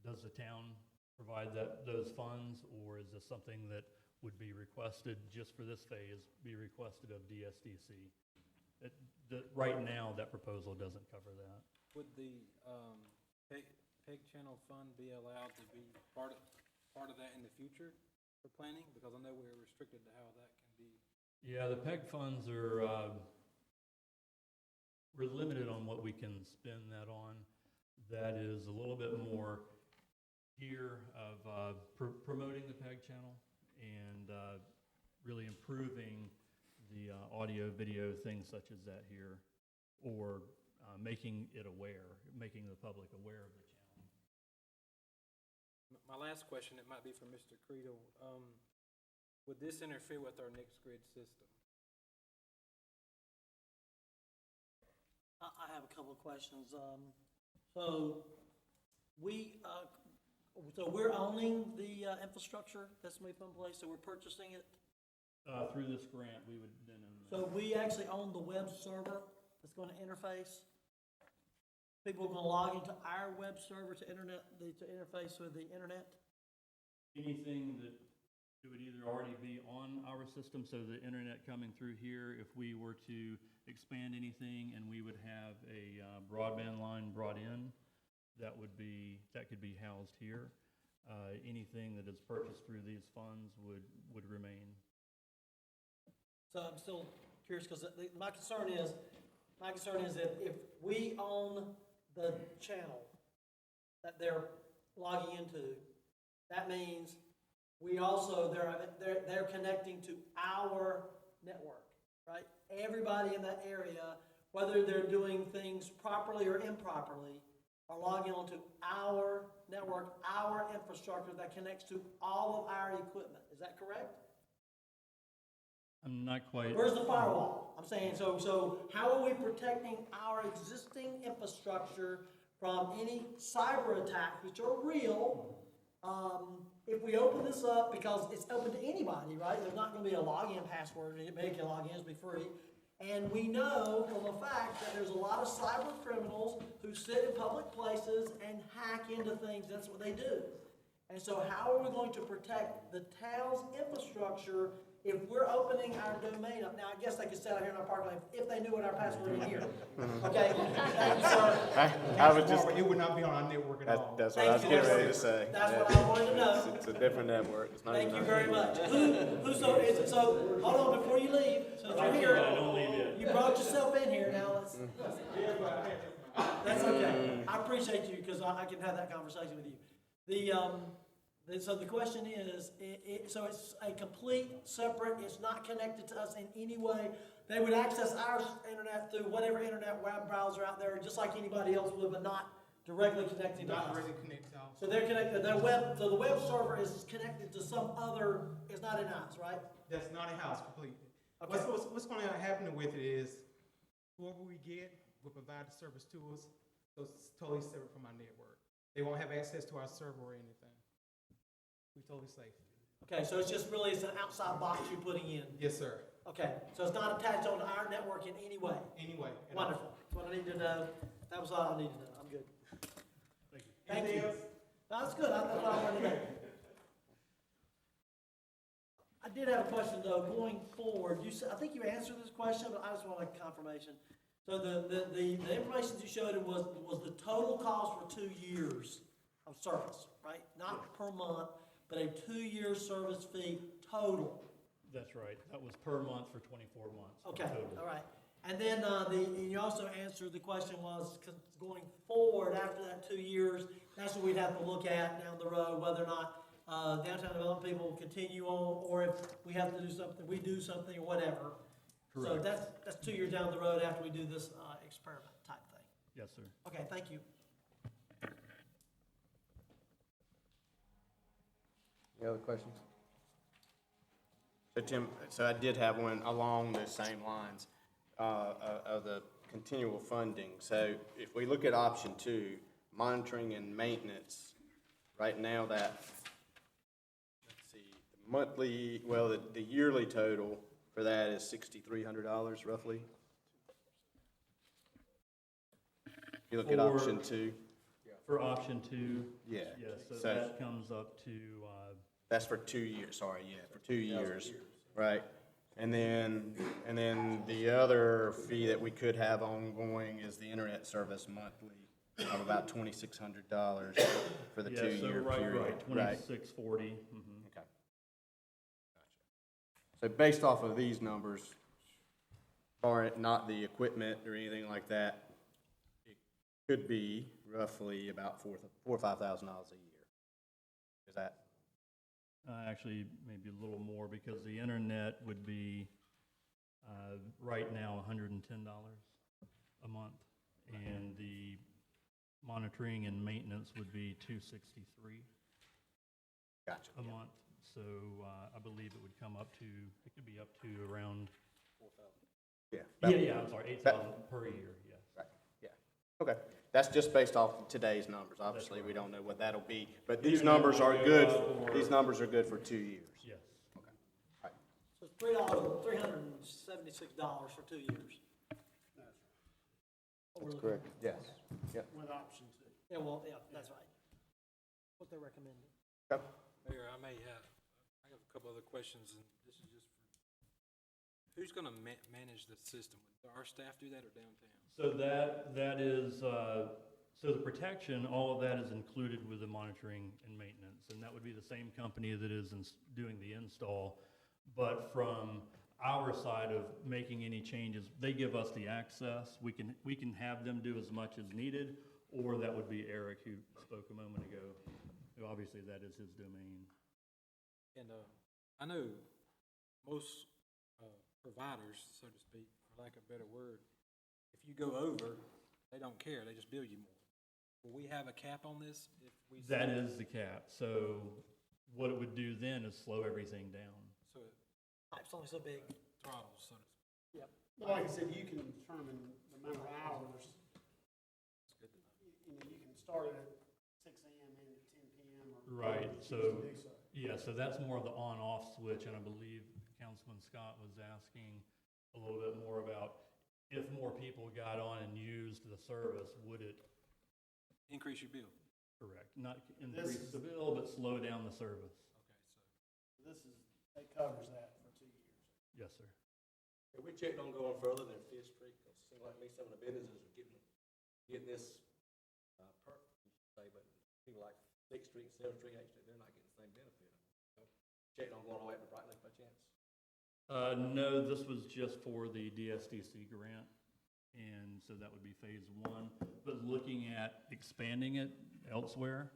does the town provide those funds, or is this something that would be requested just for this phase, be requested of DSDC? Right now, that proposal doesn't cover that. Would the PEG channel fund be allowed to be part of that in the future for planning? Because I know we're restricted to how that can be. Yeah, the PEG funds are, we're limited on what we can spend that on. That is a little bit more here of promoting the PEG channel and really improving the audio, video, things such as that here, or making the public aware of the channel. My last question, it might be for Mr. Creedle. Would this interfere with our next grid system? I have a couple of questions. So we're owning the infrastructure that's going to be put in place, so we're purchasing it? Through this grant, we would then own that. So we actually own the web server that's going to interface? People are going to log into our web server to interface with the internet? Anything that it would either already be on our system, so the internet coming through here, if we were to expand anything and we would have a broadband line brought in, that could be housed here. Anything that is purchased through these funds would remain. So I'm still curious, because my concern is that if we own the channel that they're logging into, that means we also, they're connecting to our network, right? Everybody in that area, whether they're doing things properly or improperly, are logging onto our network, our infrastructure that connects to all of our equipment. Is that correct? I'm not quite. Where's the firewall? I'm saying, so how are we protecting our existing infrastructure from any cyber attacks, which are real, if we open this up, because it's open to anybody, right? There's not going to be a login password, make a login, it'll be free. And we know from the fact that there's a lot of cyber criminals who sit in public places and hack into things. That's what they do. And so how are we going to protect the town's infrastructure if we're opening our domain up? Now, I guess they could sit out here in our parking lot if they knew what our password is here. Okay? Thank you, sir. I would just, It would not be on our network at all. that's what I was Thank you. getting ready to say. That's what I wanted to know. It's a different network. It's not Thank even you our very network. much. So, hold on, before you leave, since you're here, Don't leave yet. you brought yourself in here, now let's. That's okay. I appreciate you, because I can have that conversation with you. So the question is, so it's a complete separate, it's not connected to us in any way. They would access our internet through whatever internet web browser out there, just like anybody else would, but not directly connected to us. Not really connected to us. So they're connected, so the web server is connected to some other, it's not in-house, right? That's not in-house completely. Okay. What's going to happen with it is, whoever we get will provide the service to us, so it's totally separate from our network. They won't have access to our server or anything. We're totally safe. Okay, so it's just really, it's an outside box you're putting in. Yes, sir. Okay, so it's not attached onto our network in any way? Anyway. Wonderful. That's what I need to know. That was all I needed to know. I'm good. Thank you. Thank Anything you. else? No, that's good. That's what I wanted to know. I did have a question though, going forward. You said, I think you answered this question, but I just want a confirmation. So the information you showed it was the total cost for 2 years of service, right? Not per month, but a 2-year service fee total. That's right. That was per month for 24 months. Okay, total. all right. And then and you also answered the question was going forward after that 2 years, that's what we'd have to look at down the road, whether or not downtown development people will continue on, or if we have to do something, we do something or whatever. So Correct. that's 2 years down the road after we do this experiment type thing. Yes, sir. Okay, thank you. Any other questions? So Tim, so I did have one along those same lines of the continual funding. So if we look at option 2, monitoring and maintenance, right now that, let's see, the monthly, well, the yearly total for that is $6,300 roughly. If you look at For- option 2, For option 2, yeah. yes, so So that comes up to, that's for 2 years, sorry, yeah, for 2 years, right? And then the other fee that we could have ongoing is the internet service monthly of about $2,600 for the yeah, 2-year so period. right, 2640. Okay. Gotcha. So based off of these numbers, barring not the equipment or anything like that, it could be roughly about $4,000 or $5,000 a year. Is that? Actually, maybe a little more, because the internet would be, right now, $110 a month, and the monitoring and maintenance would be $263 Gotcha. a month. So I believe it would come up to, it could be up to around, Yeah. I'm sorry, 8,000 per year, yes. Right, yeah, okay. That's just based off today's numbers. Obviously, we don't know what that'll be, but these numbers are good, these numbers are good for 2 years. Yes. Okay, all right. So it's $376 for 2 years. That's correct. Yes, yep. With option 2. Yeah, well, yeah, that's right. What they're recommending. Okay. Mayor, I have a couple other questions, and this is just for, who's gonna manage the system? Would our staff do that or downtown? So that is, so the protection, all of that is included with the monitoring and maintenance, and that would be the same company that is doing the install. But from our side of making any changes, they give us the access. We can have them do as much as needed, or that would be Eric who spoke a moment ago. Obviously, that is his domain. And I know most providers, so to speak, for lack of a better word, if you go over, they don't care, they just bill you more. Will we have a cap on this if we? That is the cap. So what it would do then is slow everything down. So it Pipe's only so big. throttles, so to speak. Yep. But like I said, you can determine the amount of hours. It's good to know. You know, you can start it at 6 a.m. and at 10 p.m. or. Right, whatever you so, choose to do so. yeah, so that's more of the on-off switch, and I believe Councilman Scott was asking a little bit more about if more people got on and used the service, would it, Increase your bill. correct, not increase the bill, but slow down the service? Okay, so. It covers that for 2 years. Yes, sir. Have we checked on going further than Fifth Street? Because it seems like me, some of the businesses are getting this perk, you should say, but people like Sixth Street, 7th Street, 8th Street, they're not getting the same benefit. Checked on going all the way up to Bright Lake by chance? No, this was just for the DSDC grant, and so that would be phase 1. But looking at expanding it elsewhere,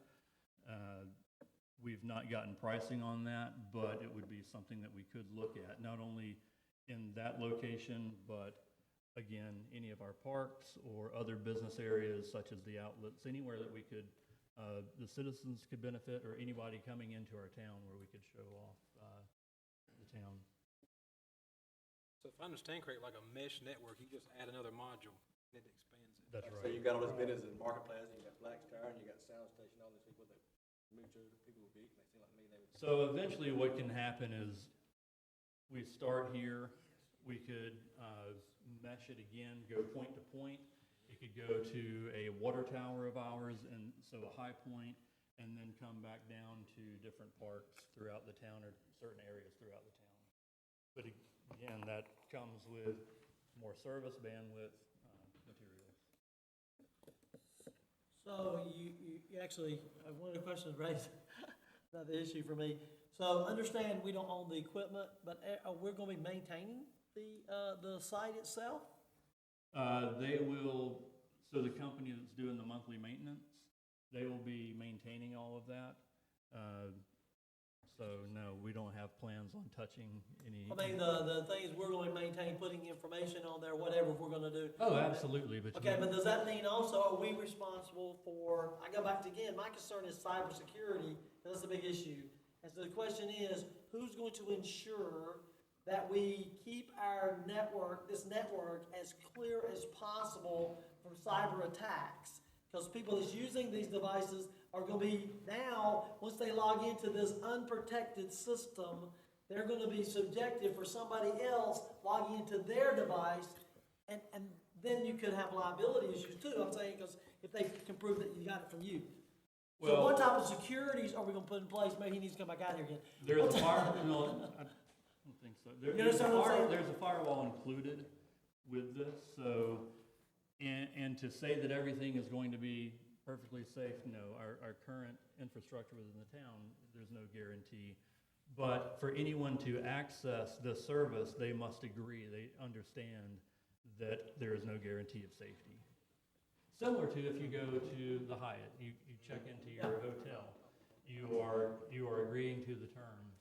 We've not gotten pricing on that, but it would be something that we could look at, not only in that location, but again, any of our parks or other business areas such as the outlets, anywhere that we could, the citizens could benefit, or anybody coming into our town where we could show off the town. So if I understand correctly, like a mesh network, you just add another module and it expands it. That's So right. you've got all this business in Marketplace, you got Black's Tire, and you got Sound Station, all these people that move to, people would be, they seem like me, they would. So eventually what can happen is we start here, we could mesh it again, go point to point. It could go to a water tower of ours, and so a high point, and then come back down to different parks throughout the town or certain areas throughout the town. But again, that comes with more service, bandwidth, materials. So you actually, one of the questions raised, another issue for me. So understand we don't own the equipment, but we're gonna be maintaining the site itself? They will, so the company that's doing the monthly maintenance, they will be maintaining all of that. So no, we don't have plans on touching any. I mean, the thing is, we're going to maintain putting information on there, whatever we're gonna do. Oh, absolutely, but. Okay, but does that mean also, are we responsible for, I go back to again, my concern is cybersecurity, that's a big issue. And so the question is, who's going to ensure that we keep our network, this network, as clear as possible from cyber attacks? Because people that's using these devices are going to be now, once they log into this unprotected system, they're going to be subjected for somebody else logging into their device, and then you could have liability issues too, I'm saying, because if they can prove that you got it from you. So Well, what type of securities are we going to put in place? Maybe he needs to come back out here again. there's a fire, no, I don't think so. You understand what I'm saying? There's a firewall included with this, so, and to say that everything is going to be perfectly safe, no. Our current infrastructure within the town, there's no guarantee. But for anyone to access the service, they must agree, they understand that there is no guarantee of safety. Similar to if you go to the Hyatt, you check into your hotel, you are agreeing to the terms.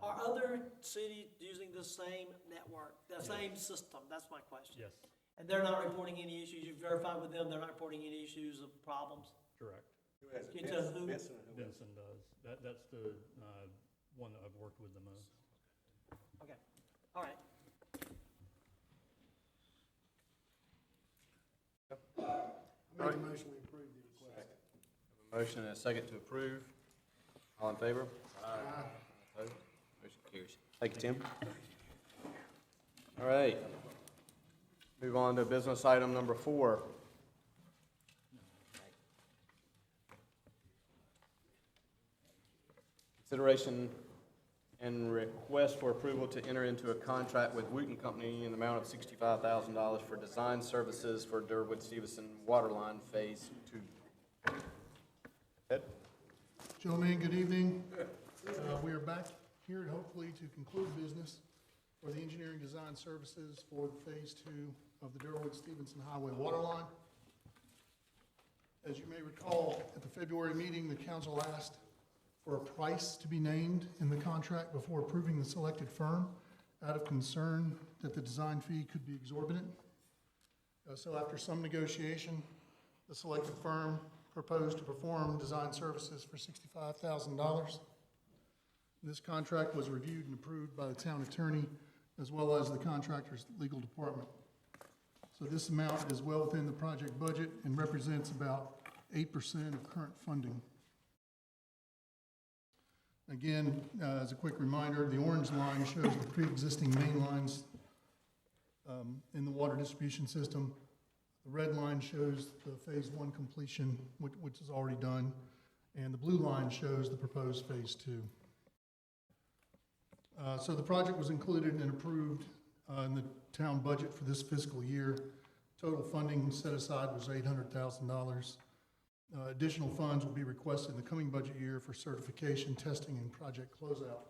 Are other cities using the same network, the same system? That's my question. Yes, And they're not reporting any issues? You've verified with them, they're not reporting any issues of problems? correct. Who has Can it? you tell who? Benson or who? Benson does. That's the one that I've worked with the most. Okay, all right. I make a motion we approve the request. Motion and a second to approve. All in favor? Aye. Opposed? Motion carries. Thank you, Tim. All right. Move on to business item number 4. Consideration and request for approval to enter into a contract with Wooten Company in the amount of $65,000 for design services for Durwood-Stevenson Waterline Phase 2. Ed? Gentlemen, good evening. We are back here hopefully to conclude business for the engineering design services for Phase 2 of the Durwood-Stevenson Highway Waterline. As you may recall, at the February meeting, the council asked for a price to be named in the contract before approving the selected firm out of concern that the design fee could be exorbitant. So after some negotiation, the selected firm proposed to perform design services for $65,000. This contract was reviewed and approved by the town attorney as well as the contractor's legal department. So this amount is well within the project budget and represents about 8% of current funding. Again, as a quick reminder, the orange line shows the pre-existing main lines in the water distribution system. The red line shows the Phase 1 completion, which is already done, and the blue line shows the proposed Phase 2. So the project was included and approved in the town budget for this fiscal year. Total funding set aside was $800,000. Additional funds will be requested in the coming budget year for certification, testing, and project closeout.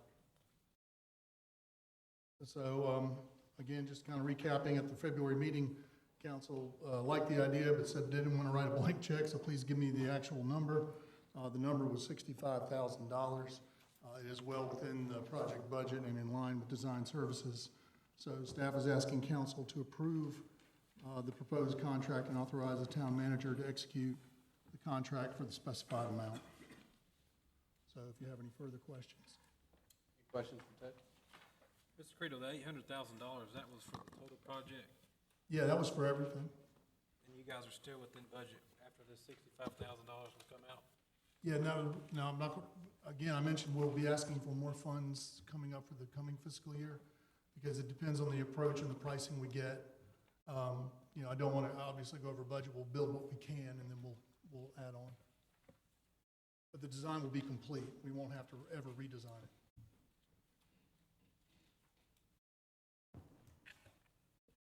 So, again, just kind of recapping, at the February meeting, council liked the idea but said didn't want to write a blank check, so please give me the actual number. The number was $65,000. It is well within the project budget and in line with design services. So staff is asking council to approve the proposed contract and authorize the town manager to execute the contract for the specified amount. So if you have any further questions. Any questions for Ted? Mr. Credo, the $800,000, that was for the total project, Yeah, that was for everything. and you guys are still within budget after the $65,000 will come out? Yeah, no, I'm not, again, I mentioned we'll be asking for more funds coming up for the coming fiscal year because it depends on the approach and the pricing we get. You know, I don't want to obviously go over budget. We'll build what we can and then we'll add on. But the design will be complete. We won't have to ever redesign it.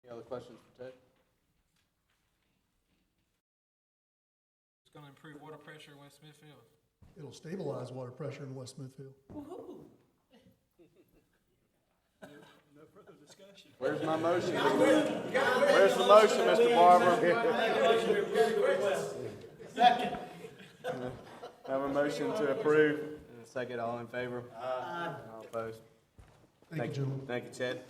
Any other questions for Ted? It's gonna improve water pressure in West Smithfield. It'll stabilize water pressure in West Smithfield. Woo-hoo. No further discussion. Where's my motion? Where's the motion, Mr. Barber? Second. Have a motion to approve. And a second, all in favor? Aye. All opposed? Thank you, gentlemen. Thank you, Chad.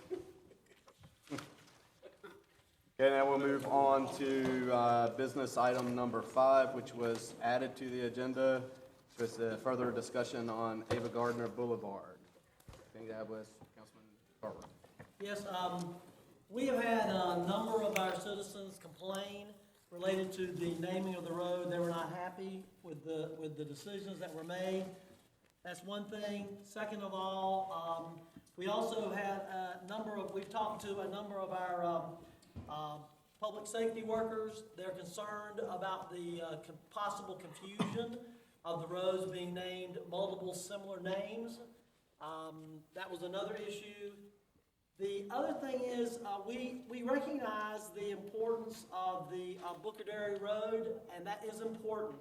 Okay, now we'll move on to business item number 5, which was added to the agenda. Which was a further discussion on Ava Gardner Boulevard. I think that was Councilman Barber. Yes, we have had a number of our citizens complain related to the naming of the road. They were not happy with the decisions that were made. That's one thing. Second of all, we also had we've talked to a number of our public safety workers. They're concerned about the possible confusion of the roads being named multiple similar names. That was another issue. The other thing is, we recognize the importance of the Booker Dairy Road, and that is important.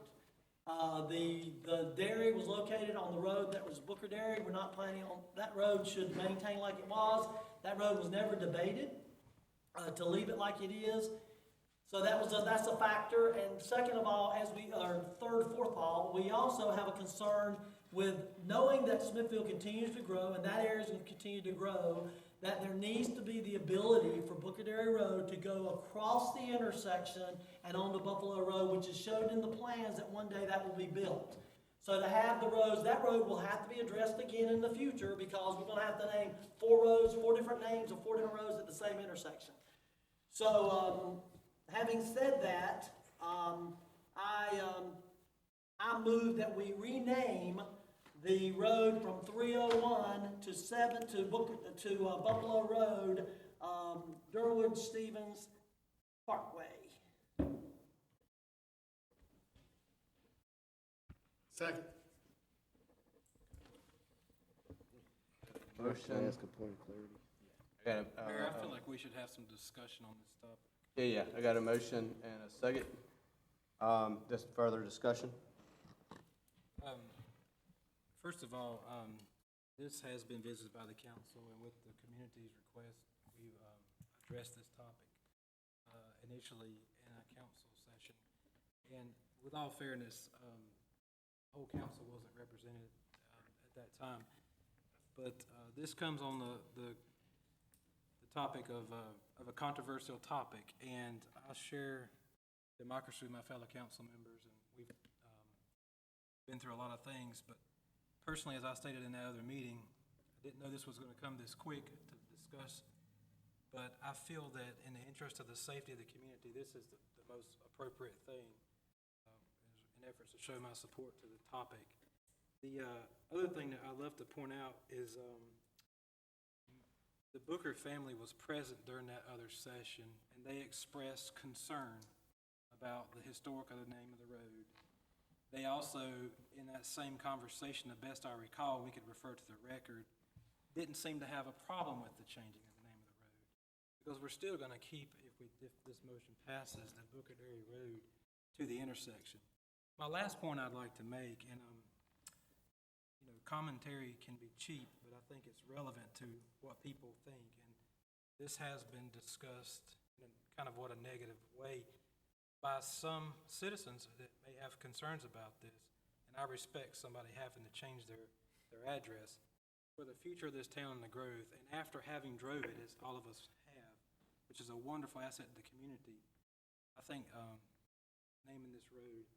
The dairy was located on the road that was Booker Dairy. We're not planning on, that road should maintain like it was. That road was never debated, to leave it like it is. So that's a factor. And second of all, fourth of all, we also have a concern with knowing that Smithfield continues to grow and that area is going to continue to grow, that there needs to be the ability for Booker Dairy Road to go across the intersection and onto Buffalo Road, which is shown in the plans that one day that will be built. So to have the roads, that road will have to be addressed again in the future because we're going to have to name 4 different names of 4 different roads at the same intersection. So, having said that, I move that we rename the road from 301 to Buffalo Road, Durwood Stevens Parkway. Second. Motion. Ask a point of clarity. Mayor, I feel like we should have some discussion on this topic. Yeah, I got a motion and a second. Just further discussion. First of all, this has been visited by the council, and with the community's request, we've addressed this topic initially in a council session. And with all fairness, the whole council wasn't represented at that time. But this comes on the topic of a controversial topic, and I share democracy with my fellow council members, and we've been through a lot of things, but personally, as I stated in that other meeting, I didn't know this was going to come this quick to discuss, but I feel that in the interest of the safety of the community, this is the most appropriate thing in efforts to show my support to the topic. The other thing that I love to point out is the Booker family was present during that other session, and they expressed concern about the historic of the name of the road. They also, in that same conversation, the best I recall, we could refer to the record, didn't seem to have a problem with the changing of the name of the road. Because we're still going to keep, if this motion passes, the Booker Dairy Road to the intersection. My last point I'd like to make, and commentary can be cheap, but I think it's relevant to what people think. And this has been discussed in kind of a negative way by some citizens that may have concerns about this. and I respect somebody having to change their address. For the future of this town and the growth, and after having drove it, as all of us have, which is a wonderful asset to the community, I think naming this road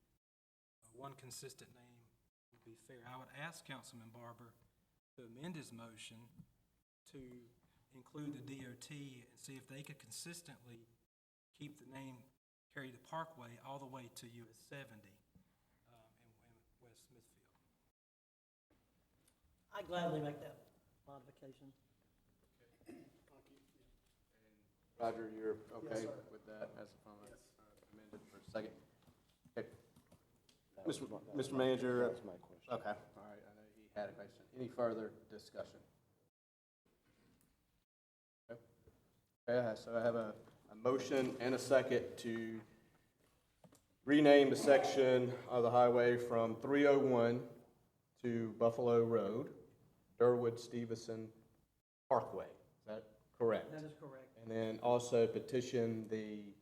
one consistent name would be fair. I would ask Councilman Barber to amend his motion to include the DOT and see if they could consistently keep the name, carry the Parkway all the way to US 70 in West Smithfield. I gladly make that modification. Roger, you're okay with that as amended for a second? Okay. Mr. Manager? That was my question. Okay, all right, I know he had a question. Any further discussion? Okay, so I have a motion and a second to rename the section of the highway from 301 to Buffalo Road, Durwood Stevenson Parkway. Is that correct? That is correct. And then also petition the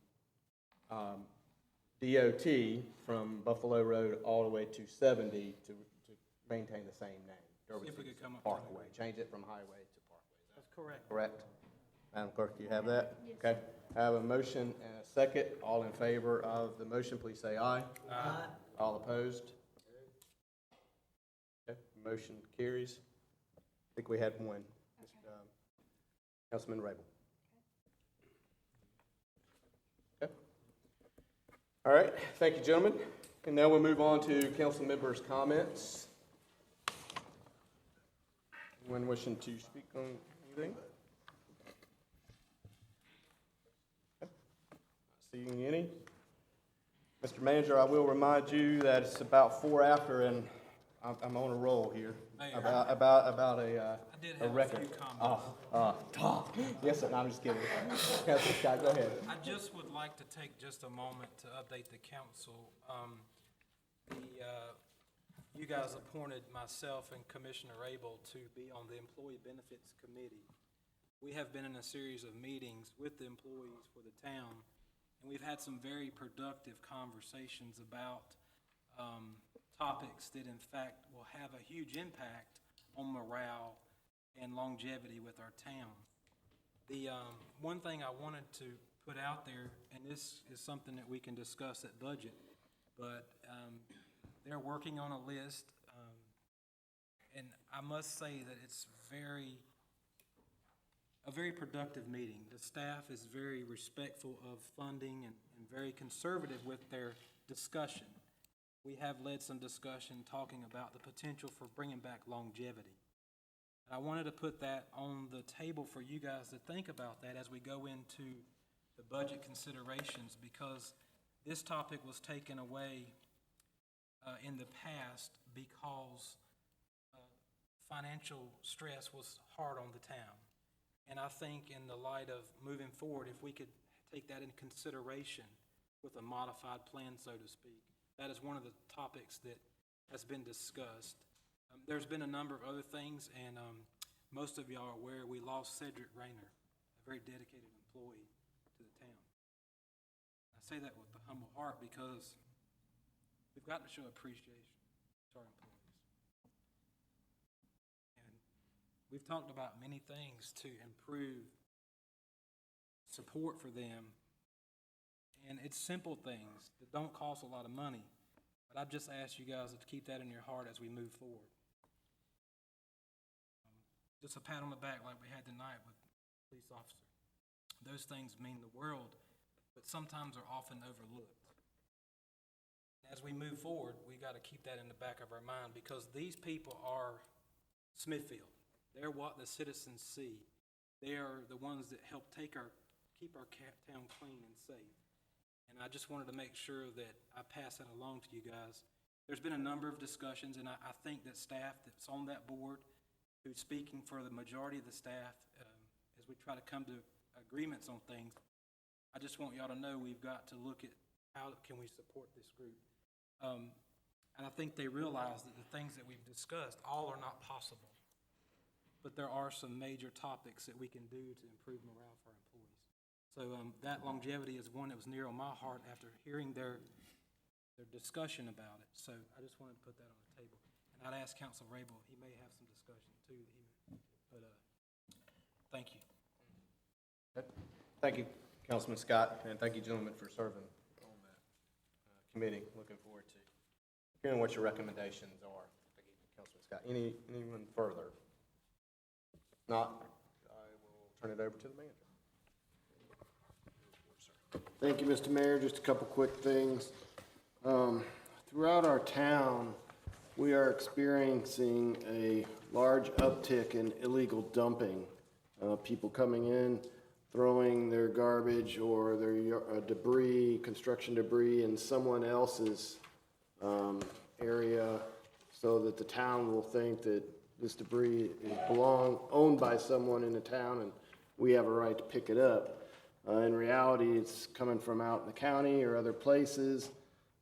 DOT from Buffalo Road all the way to 70 to maintain the same name, Durwood See if we could Stevenson come up with a Parkway. Change it from highway to parkway. Is that That's correct. correct? Madam Clerk, do you have that? Yes. Okay. I have a motion and a second. All in favor of the motion, please say aye. Aye. All opposed? Okay, motion carries. I think we had one. Councilman Rabel. Okay. All right, thank you, gentlemen. And now we'll move on to council members' comments. Anyone wishing to speak on anything? Okay. Not seeing any. Mr. Manager, I will remind you that it's about 4 after, and I'm on a roll here. Mayor. About I did have a record. few comments. Tom. Yes, sir, no, I'm just kidding. Councilman Scott, go ahead. I just would like to take just a moment to update the council. You guys appointed myself and Commissioner Abel to be on the Employee Benefits Committee. We have been in a series of meetings with the employees for the town, and we've had some very productive conversations about topics that in fact will have a huge impact on morale and longevity with our town. The one thing I wanted to put out there, and this is something that we can discuss at budget, but they're working on a list, and I must say that it's a very productive meeting. The staff is very respectful of funding and very conservative with their discussion. We have led some discussion talking about the potential for bringing back longevity. And I wanted to put that on the table for you guys to think about that as we go into the budget considerations, because this topic was taken away in the past because financial stress was hard on the town. And I think in the light of moving forward, if we could take that in consideration with a modified plan, so to speak, that is one of the topics that has been discussed. There's been a number of other things, and most of y'all are aware we lost Cedric Rayner, a very dedicated employee to the town. I say that with a humble heart because we've got to show appreciation to our employees. And we've talked about many things to improve support for them. And it's simple things that don't cost a lot of money. But I just ask you guys to keep that in your heart as we move forward. Just a pat on the back like we had tonight with the police officer. Those things mean the world, but sometimes are often overlooked. As we move forward, we got to keep that in the back of our mind because these people are Smithfield. They're what the citizens see. They are the ones that help keep our town clean and safe. And I just wanted to make sure that I pass that along to you guys. There's been a number of discussions, and I think that staff that's on that board, who's speaking for the majority of the staff, as we try to come to agreements on things, I just want y'all to know we've got to look at how can we support this group. And I think they realize that the things that we've discussed all are not possible. But there are some major topics that we can do to improve morale for our employees. So that longevity is one that was near on my heart after hearing their their discussion about it. So I just wanted to put that on the table. And I'd ask Council Rabel, he may have some discussion too, but thank you. Okay. Thank you, Councilman Scott, and thank you, gentlemen, for serving on that committee. Looking forward to hearing what your recommendations are. Thank you, Councilman Scott. Anyone further? If not, I will turn it over to the manager. Thank you, Mr. Mayor. Just a couple quick things. Throughout our town, we are experiencing a large uptick in illegal dumping. People coming in, throwing their garbage or their debris, construction debris in someone else's area so that the town will think that this debris is owned by someone in the town and we have a right to pick it up. In reality, it's coming from out in the county or other places,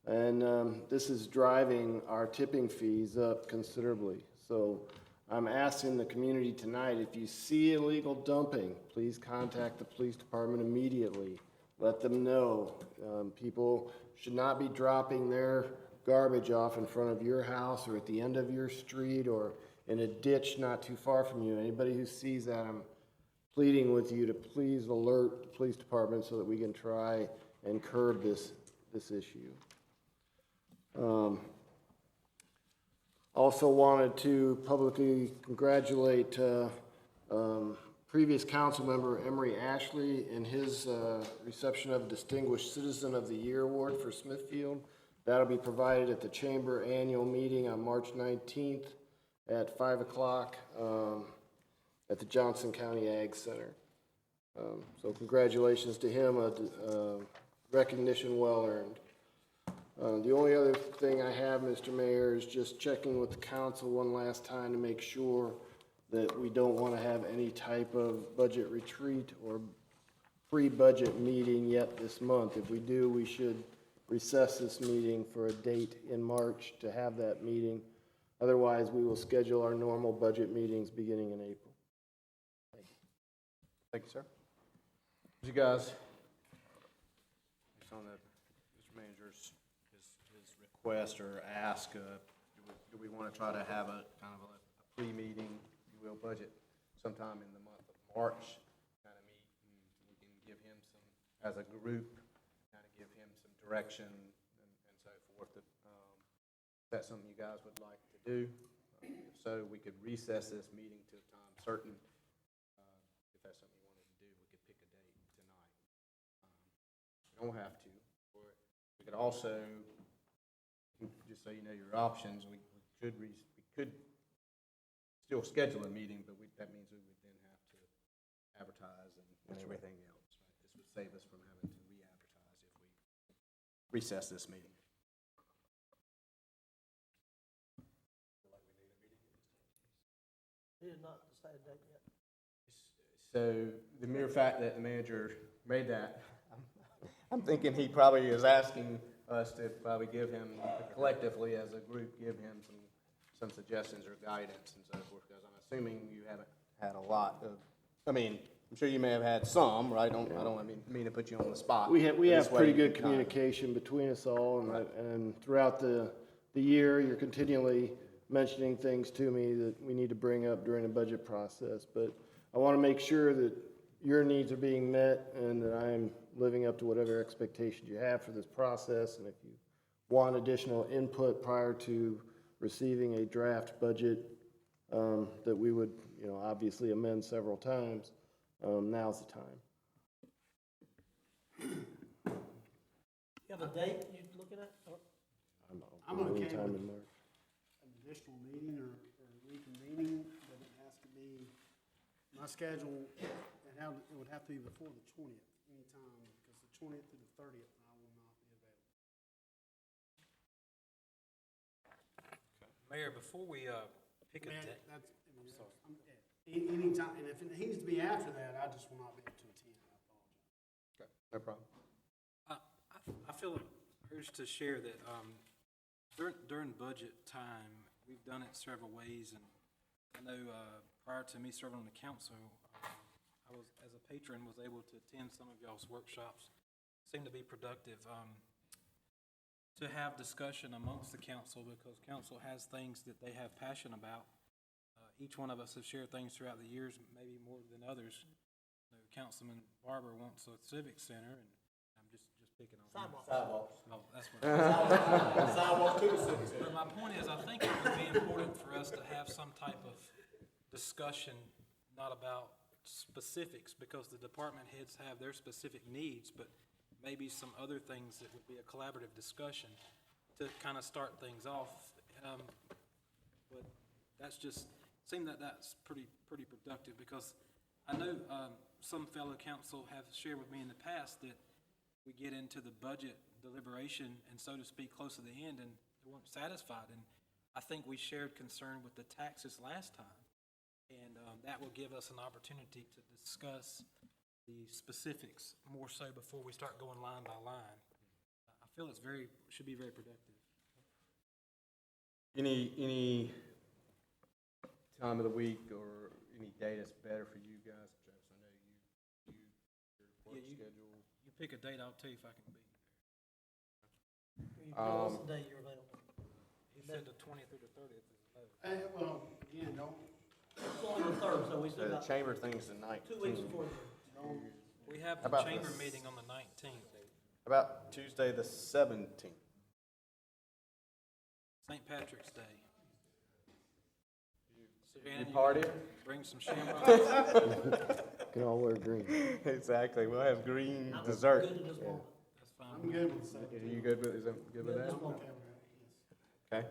and this is driving our tipping fees up considerably. So I'm asking the community tonight, if you see illegal dumping, please contact the police department immediately. Let them know. People should not be dropping their garbage off in front of your house or at the end of your street or in a ditch not too far from you. Anybody who sees that, I'm pleading with you to please alert the police department so that we can try and curb this issue. Also wanted to publicly congratulate previous council member Emery Ashley in his reception of Distinguished Citizen of the Year Award for Smithfield. That'll be provided at the Chamber annual meeting on March 19th at 5 o'clock. At the Johnson County Ag Center. So congratulations to him, recognition well earned. The only other thing I have, Mr. Mayor, is just checking with the council one last time to make sure that we don't want to have any type of budget retreat or pre-budget meeting yet this month. If we do, we should recess this meeting for a date in March to have that meeting. Otherwise, we will schedule our normal budget meetings beginning in April. Thank you, sir. You guys, based on Mr. Manager's his request or ask, do we want to try to have a kind of a pre-meeting, if you will, budget sometime in the month of March, kind of meet and we can give him some, as a group, kind of give him some direction and so forth. Is that something you guys would like to do? If so, we could recess this meeting to a time certain. If that's something you wanted to do, we could pick a date tonight. We don't have to. Or we could also, just so you know your options, we could still schedule a meeting, but that means we would then have to advertise and everything else. Right? This would save us from having to re-advertise if we recess this meeting. We did not decide a date yet. So the mere fact that the manager made that, I'm thinking he probably is asking us to probably give him, collectively as a group, give him some suggestions or guidance and so forth, because I'm assuming you haven't had a lot of, I mean, I'm sure you may have had some, right? I don't mean to put you on the spot. We have pretty good communication between us all, and throughout the year, you're continually mentioning things to me that we need to bring up during the budget process, but I want to make sure that your needs are being met and that I'm living up to whatever expectations you have for this process. And if you want additional input prior to receiving a draft budget that we would, obviously amend several times, now's the time. You have a date you're looking at? I'm okay Anytime with in March. an additional meeting or reconvening, but it has to be, my schedule, it would have to be before the 20th, anytime, because the 20th to the 30th, I will not be available. Mayor, before we pick a Man, date. Anytime, and if it needs to be after that, I just will not be able to attend, I apologize. Okay, no problem. I feel urged to share that during budget time, we've done it several ways, and I know prior to me serving on the council, I was, as a patron, was able to attend some of y'all's workshops. Seemed to be productive. to have discussion amongst the council, because council has things that they have passion about. Each one of us have shared things throughout the years, maybe more than others. You know, Councilman Barber wants a civic center, and I'm just picking on him. Sidewalks. Oh, that's what. Sidewalk to the city center. But my point is, I think it would be important for us to have some type of discussion, not about specifics, because the department heads have their specific needs, but maybe some other things that would be a collaborative discussion to kind of start things off. But that's just, seemed that that's pretty productive, because I know some fellow council have shared with me in the past that we get into the budget deliberation and, so to speak, close to the end, and they weren't satisfied. And I think we shared concern with the taxes last time, and that will give us an opportunity to discuss the specifics more so before we start going line by line. I feel should be very productive. Any time of the week or any day that's better for you guys? Travis, I know your work schedule. You pick a date, I'll tell you if I can be there. What's the day you're available? He said the 20th or the 30th is available. Well, again, don't, It's only the third, so we still The got chamber thing's the 19th. 2 weeks before then. We have How the about chamber this? meeting on the 19th, About Tuesday, the 17th. St. Patrick's Day. You Shannon, party? bring some shamrocks. Can all wear green. Exactly, we'll have green I'm dessert. good at this moment. That's fine. I'm good with the Are second. you good with, is that good with Good at that? this moment. Okay.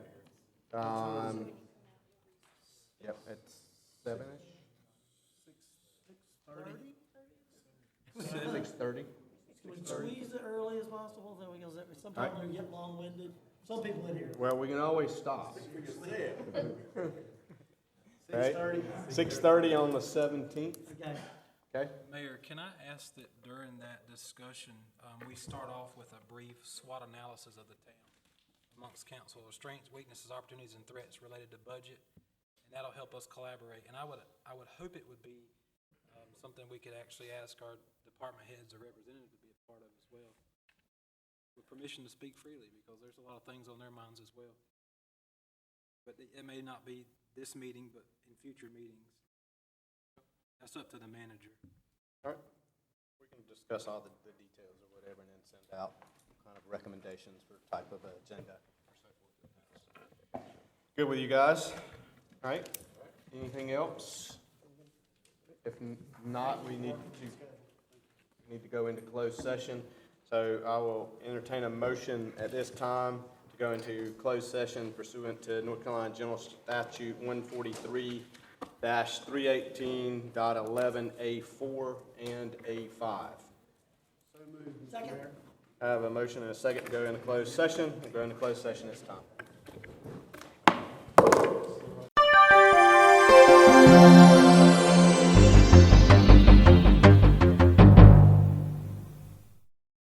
Yep, it's 7-ish? 6:30? Can we squeeze it early as possible, so because sometimes they get long-winded? Some people in here. Well, we can always stop. 6:30? 6:30 on the 17th, Okay. okay? Mayor, can I ask that during that discussion, we start off with a brief SWOT analysis of the town amongst council, or strengths, weaknesses, opportunities, and threats related to budget, and that'll help us collaborate. And I would hope it would be something we could actually ask our department heads or representative to be a part of as well, with permission to speak freely, because there's a lot of things on their minds as well. But it may not be this meeting, but in future meetings. That's up to the manager. All right. We can discuss all the details or whatever, and then send out kind of recommendations for type of agenda. Good with you guys? All right? Anything else? If not, we need to go into closed session. So I will entertain a motion at this time to go into closed session pursuant to North Carolina General Statute 143-318.11A4 and A5. Second. I have a motion and a second to go into closed session. We'll go into closed session this time.